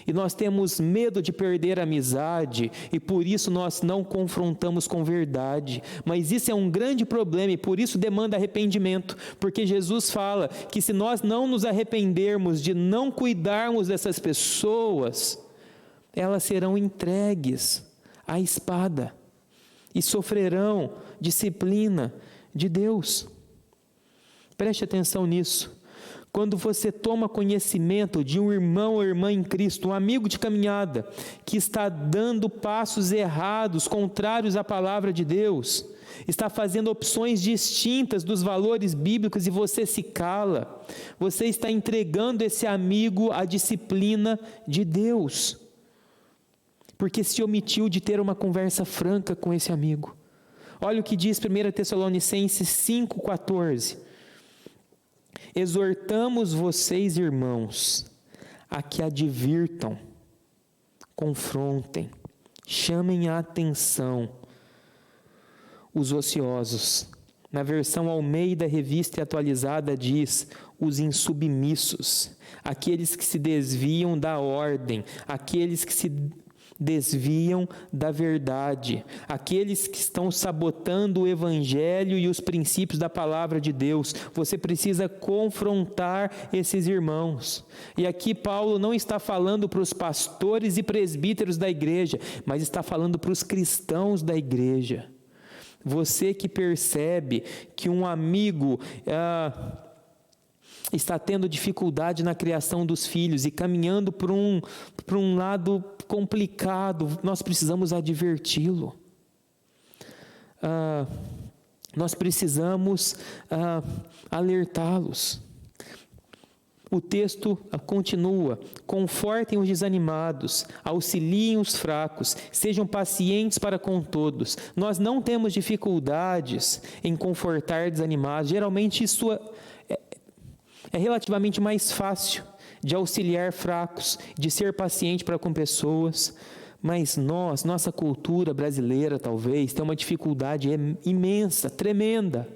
E nós temos medo de perder a amizade e por isso nós não confrontamos com verdade. Mas isso é um grande problema e por isso demanda arrependimento. Porque Jesus fala que se nós não nos arrependermos de não cuidarmos dessas pessoas, elas serão entregues à espada e sofrerão disciplina de Deus. Preste atenção nisso. quando você toma conhecimento de um irmão ou irmã em Cristo, um amigo de caminhada, que está dando passos errados, contrários à palavra de Deus, está fazendo opções distintas dos valores bíblicos e você se cala, você está entregando esse amigo à disciplina de Deus, porque se omitiu de ter uma conversa franca com esse amigo. Olha o que diz 1 Tessalonicenses 5,14. Exortamos vocês, irmãos, a que advirtam, confrontem, chamem a atenção os ociosos. Na versão Almeida Revista e Atualizada diz, os insubmissos, aqueles que se desviam da ordem, aqueles que se desviam da verdade, aqueles que estão sabotando o evangelho e os princípios da palavra de Deus. Você precisa confrontar esses irmãos. E aqui Paulo não está falando para os pastores e presbíteros da igreja, mas está falando para os cristãos da igreja. Você que percebe que um amigo está tendo dificuldade na criação dos filhos e caminhando para um lado complicado, nós precisamos adverti-lo. Nós precisamos alertá-los. O texto continua: confortem os desanimados, auxiliem os fracos, sejam pacientes para com todos. Nós não temos dificuldades em confortar desanimados, geralmente isso é relativamente mais fácil de auxiliar fracos, de ser paciente para com pessoas, mas nossa cultura brasileira talvez tem uma dificuldade imensa, tremenda,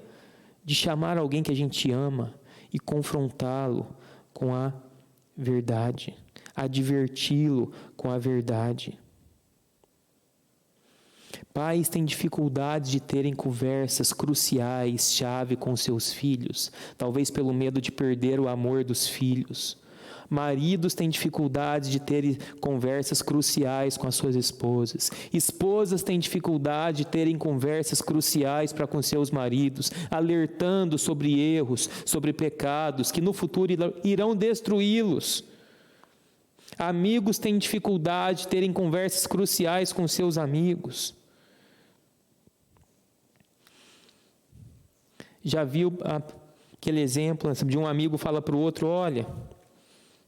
de chamar alguém que a gente ama e confrontá-lo com a verdade, adverti-lo com a verdade. Pais têm dificuldades de terem conversas cruciais, chave com seus filhos, talvez pelo medo de perder o amor dos filhos. Maridos têm dificuldades de terem conversas cruciais com as suas esposas. Esposas têm dificuldade de terem conversas cruciais para com seus maridos, alertando sobre erros, sobre pecados que no futuro irão destruí-los. Amigos têm dificuldade de terem conversas cruciais com seus amigos. Já viu aquele exemplo de um amigo fala para o outro: olha,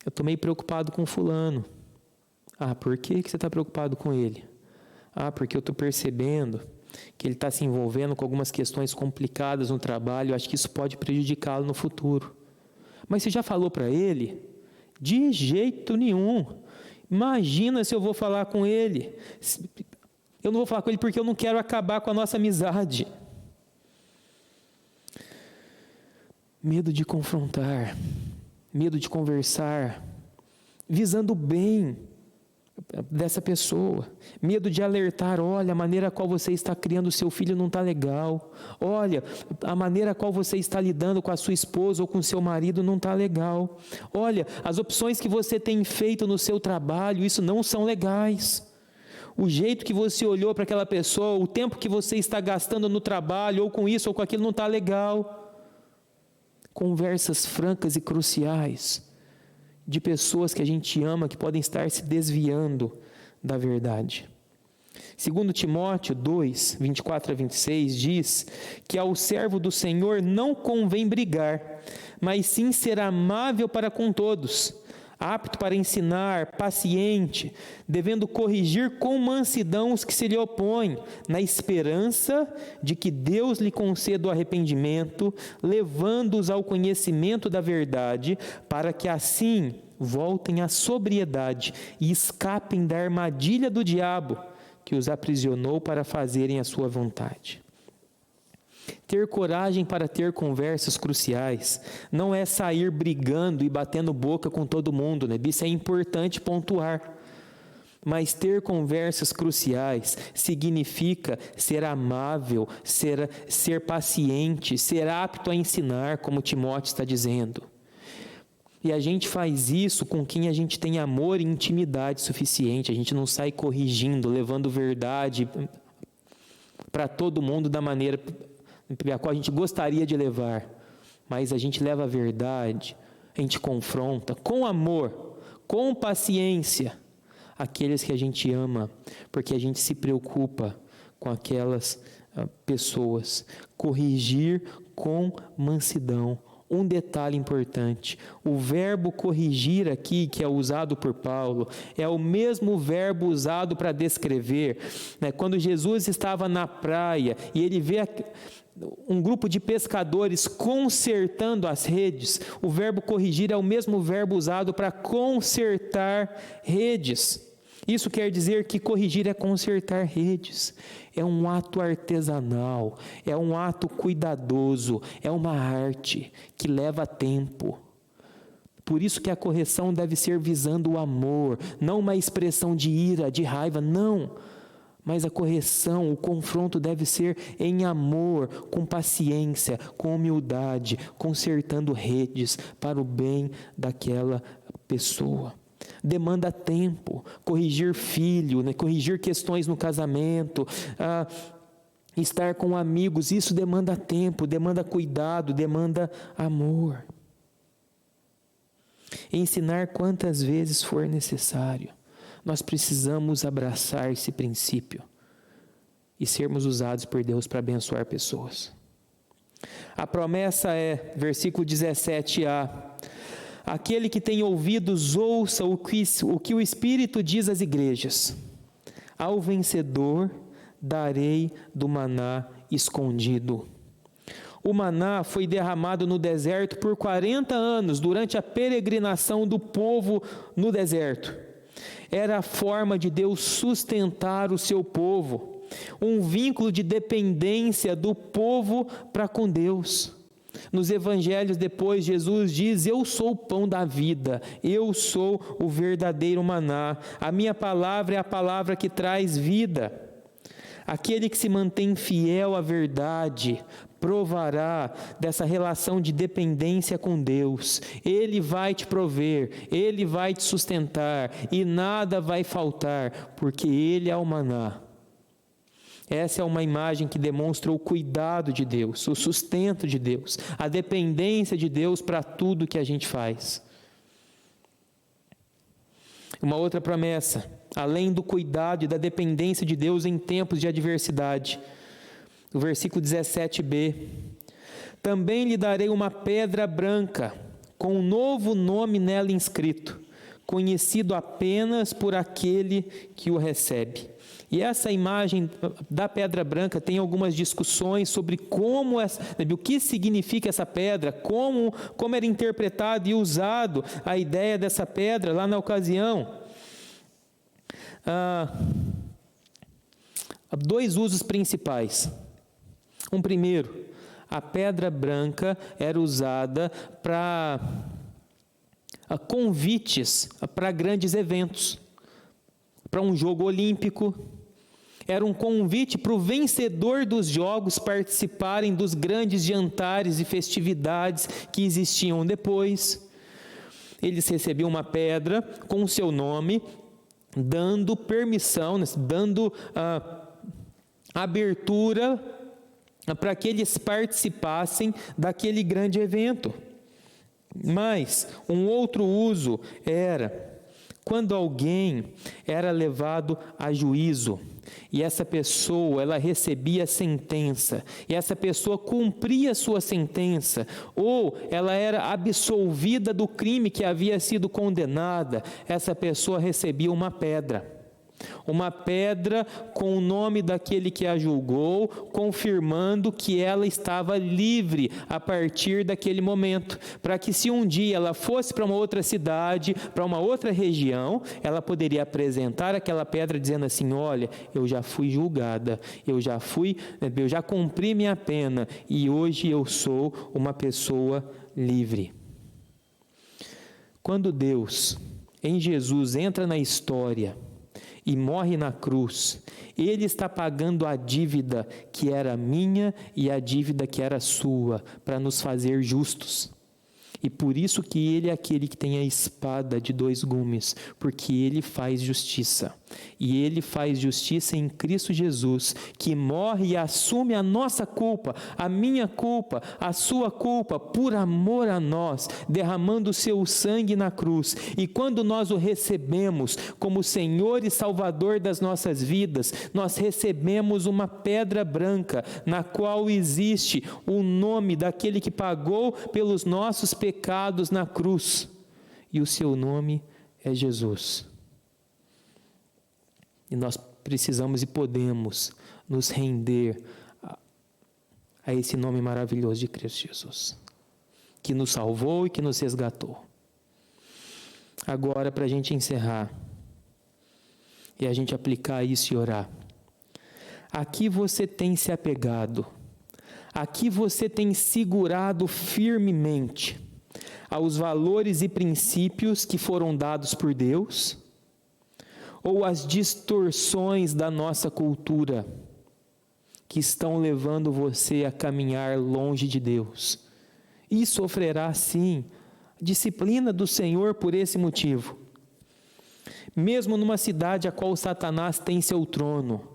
eu estou meio preocupado com fulano. Por que você está preocupado com ele? Porque eu estou percebendo que ele está se envolvendo com algumas questões complicadas no trabalho, eu acho que isso pode prejudicá-lo no futuro. Mas você já falou para ele? De jeito nenhum. Imagina se eu vou falar com ele. Eu não vou falar com ele porque eu não quero acabar com a nossa amizade. Medo de confrontar, medo de conversar, visando o bem dessa pessoa, medo de alertar: olha, a maneira a qual você está criando o seu filho não está legal, olha, a maneira a qual você está lidando com a sua esposa ou com o seu marido não está legal, olha, as opções que você tem feito no seu trabalho, isso não são legais. O jeito que você olhou para aquela pessoa, o tempo que você está gastando no trabalho, ou com isso ou com aquilo, não está legal. Conversas francas e cruciais de pessoas que a gente ama, que podem estar se desviando da verdade. 2 Timóteo 2, 24 a 26 diz que ao servo do Senhor não convém brigar, mas sim ser amável para com todos, apto para ensinar, paciente, devendo corrigir com mansidão os que se lhe opõem, na esperança de que Deus lhe conceda o arrependimento, levando-os ao conhecimento da verdade, para que assim voltem à sobriedade e escapem da armadilha do diabo, que os aprisionou para fazerem a sua vontade. Ter coragem para ter conversas cruciais não é sair brigando e batendo boca com todo mundo, né? Isso é importante pontuar. Mas ter conversas cruciais significa ser amável, ser paciente, ser apto a ensinar, como Timóteo está dizendo. E a gente faz isso com quem a gente tem amor e intimidade suficiente. A gente não sai corrigindo, levando verdade para todo mundo da maneira a qual a gente gostaria de levar, mas a gente leva a verdade a gente confronta com amor, com paciência, aqueles que a gente ama, porque a gente se preocupa com aquelas pessoas. Corrigir com mansidão. Um detalhe importante, o verbo corrigir aqui, que é usado por Paulo, é o mesmo verbo usado para descrever, né? Quando Jesus estava na praia e ele vê um grupo de pescadores consertando as redes, o verbo corrigir é o mesmo verbo usado para consertar redes. Isso quer dizer que corrigir é consertar redes, é um ato artesanal, é um ato cuidadoso, é uma arte que leva tempo. Por isso que a correção deve ser visando o amor, não uma expressão de ira, de raiva, não. Mas a correção, o confronto deve ser em amor, com paciência, com humildade, consertando redes para o bem daquela pessoa. Demanda tempo, corrigir filho, né? Corrigir questões no casamento, estar com amigos, isso demanda tempo, demanda cuidado, demanda amor. Ensinar quantas vezes for necessário. Nós precisamos abraçar esse princípio e sermos usados por Deus para abençoar pessoas. A promessa é, versículo 17a, aquele que tem ouvidos, ouça o que o Espírito diz às igrejas. Ao vencedor darei do maná escondido. O maná foi derramado no deserto por 40 anos, durante a peregrinação do povo no deserto. Era a forma de Deus sustentar o seu povo, um vínculo de dependência do povo para com Deus. Nos evangelhos depois, Jesus diz: eu sou o pão da vida, eu sou o verdadeiro maná, a minha palavra é a palavra que traz vida. Aquele que se mantém fiel à verdade provará dessa relação de dependência com Deus. Ele vai te prover, Ele vai te sustentar e nada vai faltar, porque Ele é o maná. Essa é uma imagem que demonstra o cuidado de Deus, o sustento de Deus, a dependência de Deus para tudo que a gente faz. Uma outra promessa, além do cuidado e da dependência de Deus em tempos de adversidade. O versículo 17b. Também lhe darei uma pedra branca, com um novo nome nela inscrito, conhecido apenas por aquele que o recebe. E essa imagem da pedra branca tem algumas discussões sobre o que significa essa pedra, como era interpretado e usado a ideia dessa pedra lá na ocasião. Dois usos principais. Um primeiro, a pedra branca era usada para convites para grandes eventos, para um jogo olímpico. Era um convite para o vencedor dos jogos participarem dos grandes jantares e festividades que existiam depois. Eles recebiam uma pedra com o seu nome, dando permissão, dando abertura para que eles participassem daquele grande evento. Mas um outro uso era quando alguém era levado a juízo, e essa pessoa, ela recebia sentença, e essa pessoa cumpria sua sentença, ou ela era absolvida do crime que havia sido condenada, essa pessoa recebia uma pedra com o nome daquele que a julgou, confirmando que ela estava livre a partir daquele momento, para que se um dia ela fosse para uma outra cidade, para uma outra região, ela poderia apresentar aquela pedra dizendo assim: olha, eu já fui julgada, eu já cumpri minha pena e hoje eu sou uma pessoa livre. Quando Deus, em Jesus, entra na história e morre na cruz, Ele está pagando a dívida que era minha e a dívida que era sua, para nos fazer justos. E por isso que ele é aquele que tem a espada de 2 gumes, porque ele faz justiça. E ele faz justiça em Cristo Jesus, que morre e assume a nossa culpa, a minha culpa, a sua culpa, por amor a nós, derramando o seu sangue na cruz. E quando nós o recebemos como Senhor e Salvador das nossas vidas, nós recebemos uma pedra branca, na qual existe o nome daquele que pagou pelos nossos pecados na cruz. E o seu nome é Jesus. E nós precisamos e podemos nos render a esse nome maravilhoso de Cristo Jesus, que nos salvou e que nos resgatou. Agora, para a gente encerrar e a gente aplicar isso e orar. Aqui você tem se apegado, aqui você tem segurado firmemente aos valores e princípios que foram dados por Deus, ou as distorções da nossa cultura que estão levando você a caminhar longe de Deus, e sofrerá sim a disciplina do Senhor por esse motivo. Mesmo numa cidade a qual Satanás tem seu trono,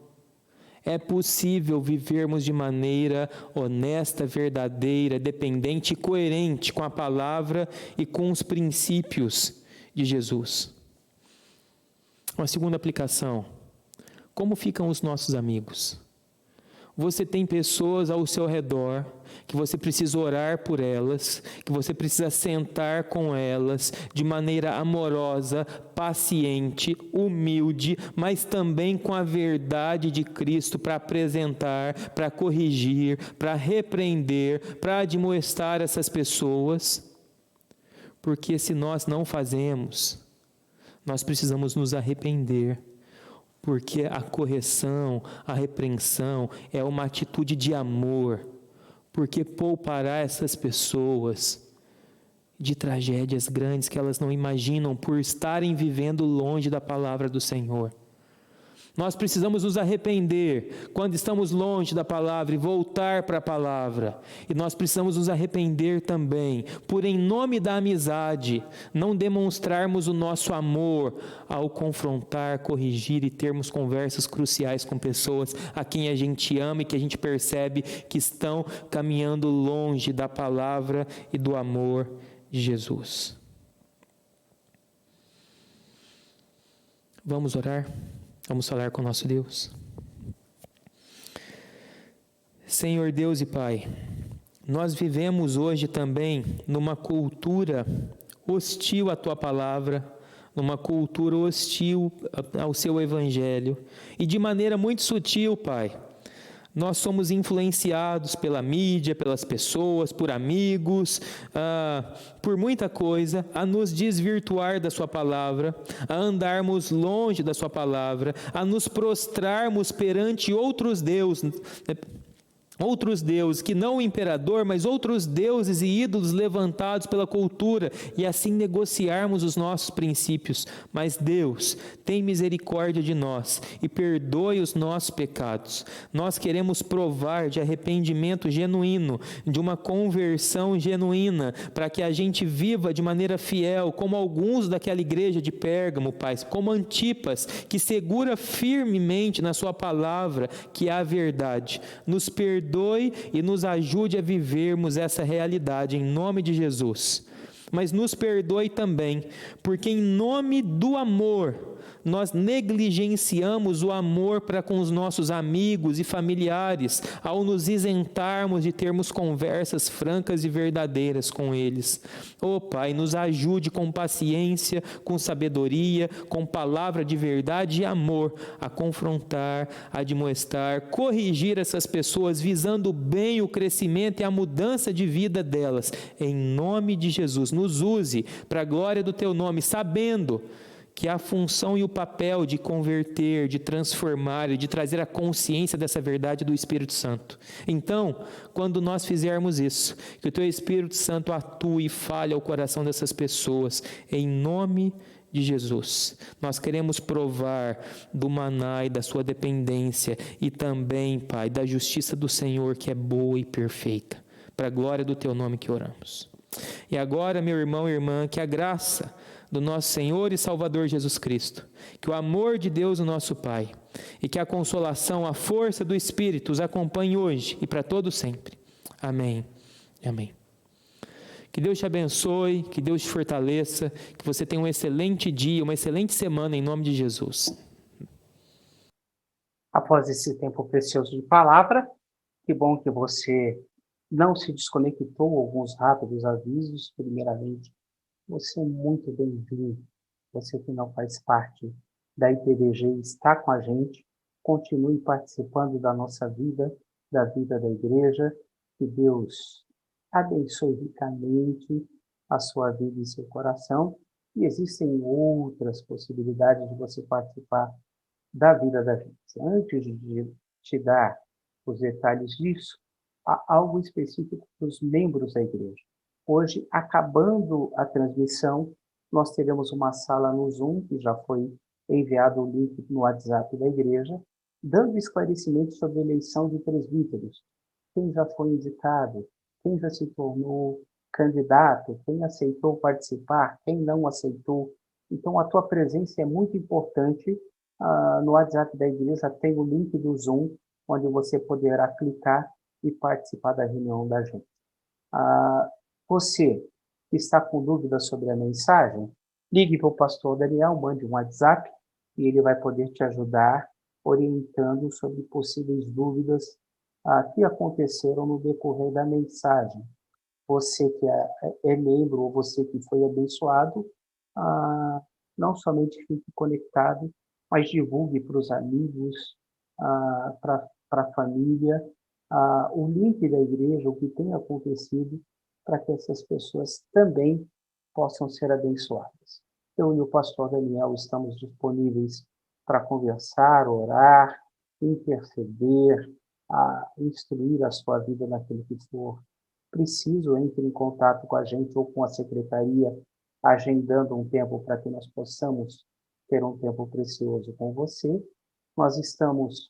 é possível vivermos de maneira honesta, verdadeira, dependente e coerente com a palavra e com os princípios de Jesus. Uma segunda aplicação: como ficam os nossos amigos? Você tem pessoas ao seu redor que você precisa orar por elas, que você precisa sentar com elas de maneira amorosa, paciente, humilde, mas também com a verdade de Cristo para apresentar, para corrigir, para repreender, para admoestar essas pessoas. Porque se nós não fazemos, nós precisamos nos arrepender, porque a correção, a repreensão é uma atitude de amor, porque poupará essas pessoas de tragédias grandes que elas não imaginam por estarem vivendo longe da palavra do Senhor. Nós precisamos nos arrepender quando estamos longe da palavra e voltar para a palavra. E nós precisamos nos arrepender também por, em nome da amizade, não demonstrarmos o nosso amor ao confrontar, corrigir e termos conversas cruciais com pessoas a quem a gente ama e que a gente percebe que estão caminhando longe da palavra e do amor de Jesus. Vamos orar? Vamos falar com o nosso Deus. Senhor Deus e Pai, nós vivemos hoje também numa cultura hostil à Tua palavra, numa cultura hostil ao Seu Evangelho, e de maneira muito sutil, Pai, nós somos influenciados pela mídia, pelas pessoas, por amigos, por muita coisa, a nos desvirtuar da Sua palavra, a andarmos longe da Sua palavra, a nos prostrarmos perante outros deuses, que não o imperador, mas outros deuses e ídolos levantados pela cultura, e assim negociarmos os nossos princípios. Mas Deus, tem misericórdia de nós e perdoe os nossos pecados. Nós queremos provar de arrependimento genuíno, de uma conversão genuína, para que a gente viva de maneira fiel, como alguns daquela igreja de Pérgamo, Pai, como Antipas, que segura firmemente na Sua palavra, que é a verdade. Nos perdoe e nos ajude a vivermos essa realidade em nome de Jesus. Mas nos perdoe também, porque em nome do amor, nós negligenciamos o amor para com os nossos amigos e familiares, ao nos isentarmos de termos conversas francas e verdadeiras com eles. Ó Pai, nos ajude com paciência, com sabedoria, com palavra de verdade e amor, a confrontar, a admoestar, corrigir essas pessoas, visando bem o crescimento e a mudança de vida delas. Em nome de Jesus, nos use para a glória do Teu nome, sabendo que a função e o papel de converter, de transformar e de trazer a consciência dessa verdade do Espírito Santo. Então, quando nós fizermos isso, que o Teu Espírito Santo atue e fale ao coração dessas pessoas, em nome de Jesus. Nós queremos provar do maná e da Sua dependência e também, Pai, da justiça do Senhor, que é boa e perfeita. Para a glória do Teu nome que oramos. E agora, meu irmão e irmã, que a graça do nosso Senhor e Salvador Jesus Cristo, que o amor de Deus, o nosso Pai, e que a consolação, a força do Espírito os acompanhe hoje e para todo sempre. Amém. Amém. Que Deus te abençoe, que Deus te fortaleça, que você tenha um excelente dia, uma excelente semana em nome de Jesus. Após esse tempo precioso de palavra, que bom que você não se desconectou. Alguns rápidos avisos. Primeiramente, você é muito bem-vindo. Você que não faz parte da IPDG está com a gente. Continue participando da nossa vida, da vida da igreja. Que Deus abençoe ricamente a sua vida e seu coração. E existem outras possibilidades de você participar da vida da gente. Antes de te dar os detalhes disso, há algo específico para os membros da igreja. Hoje, acabando a transmissão, nós teremos uma sala no Zoom, que já foi enviado o link no WhatsApp da igreja, dando esclarecimentos sobre a eleição de presbíteros. Quem já foi indicado, quem já se tornou candidato, quem aceitou participar, quem não aceitou. Então, a tua presença é muito importante. No WhatsApp da igreja tem o link do Zoom, onde você poderá clicar e participar da reunião da gente. Você que está com dúvidas sobre a mensagem, ligue para o pastor Daniel, mande um WhatsApp e ele vai poder te ajudar orientando sobre possíveis dúvidas que aconteceram no decorrer da mensagem. Você que é membro ou você que foi abençoado, não somente fique conectado, mas divulgue para os amigos, para a família, o link da igreja, o que tem acontecido, para que essas pessoas também possam ser abençoadas. Eu e o pastor Daniel estamos disponíveis para conversar, orar, interceder, instruir a sua vida naquilo que for preciso. Entre em contato com a gente ou com a secretaria, agendando um tempo para que nós possamos ter um tempo precioso com você. Nós estamos,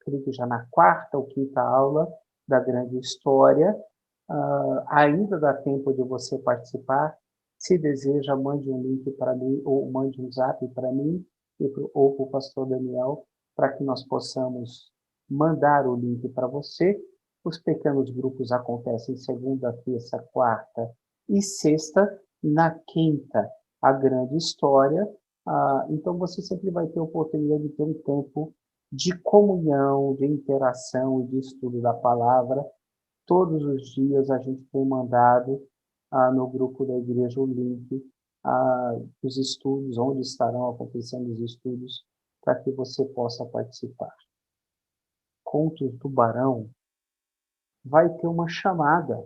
creio que já na 4ª ou 5ª aula da grande história. Ainda dá tempo de você participar. Se deseja, mande um link para mim ou mande um zap para mim ou para o pastor Daniel, para que nós possamos mandar o link para você. Os pequenos grupos acontecem segunda, terça, quarta e sexta. Na 5ª, a grande história. Então, você sempre vai ter a oportunidade de ter um tempo de comunhão, de interação e de estudo da palavra. Todos os dias a gente tem mandado no grupo da igreja o link dos estudos, onde estarão acontecendo os estudos, para que você possa participar. Contos do Barão vai ter uma chamada.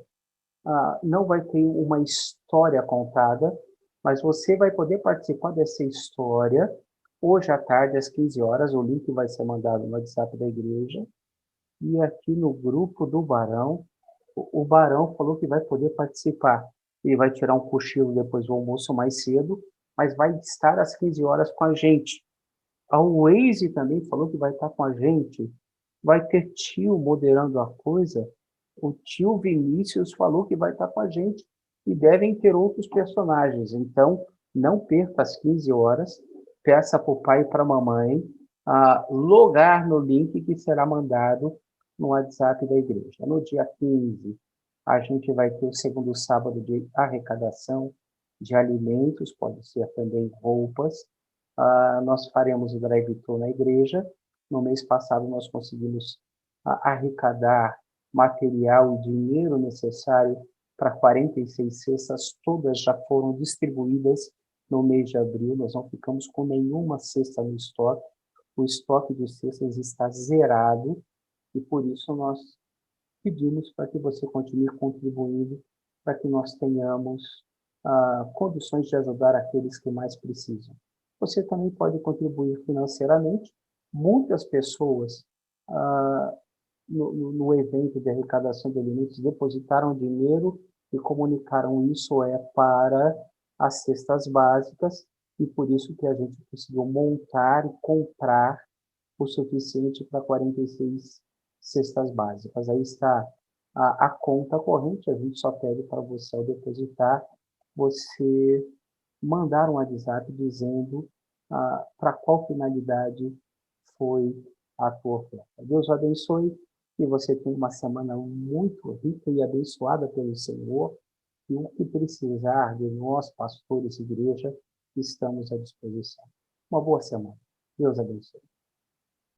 Não vai ter uma história contada, mas você vai poder participar dessa história hoje à tarde, às 15 horas. O link vai ser mandado no WhatsApp da igreja. E aqui no grupo do Barão, o Barão falou que vai poder participar. Ele vai tirar um cochilo depois do almoço mais cedo, mas vai estar às 15 horas com a gente. A Waze também falou que vai estar com a gente. Vai ter tio moderando a coisa. O tio Vinícius falou que vai estar com a gente. E devem ter outros personagens. Então, não perca às 15 horas. Peça para o pai e para a mamãe logar no link que será mandado no WhatsApp da igreja. No dia 15, a gente vai ter o segundo sábado de arrecadação de alimentos, pode ser também roupas. Nós faremos o drive-thru na igreja. No mês passado, nós conseguimos arrecadar material e dinheiro necessário para 46 cestas. Todas já foram distribuídas no mês de abril. Nós não ficamos com nenhuma cesta no estoque. O estoque de cestas está zerado e, por isso, nós pedimos para que você continue contribuindo para que nós tenhamos condições de ajudar aqueles que mais precisam. Você também pode contribuir financeiramente. Muitas pessoas no evento de arrecadação de alimentos depositaram dinheiro e comunicaram isso para as cestas básicas, e por isso que a gente conseguiu montar e comprar o suficiente para 46 cestas básicas. Aí está a conta corrente, a gente só pede para você, ao depositar, você mandar um WhatsApp dizendo para qual finalidade foi a tua oferta. Deus o abençoe e você tenha uma semana muito rica e abençoada pelo Senhor. E o que precisar de nós, pastores e igreja, estamos à disposição. Uma boa semana. Deus abençoe.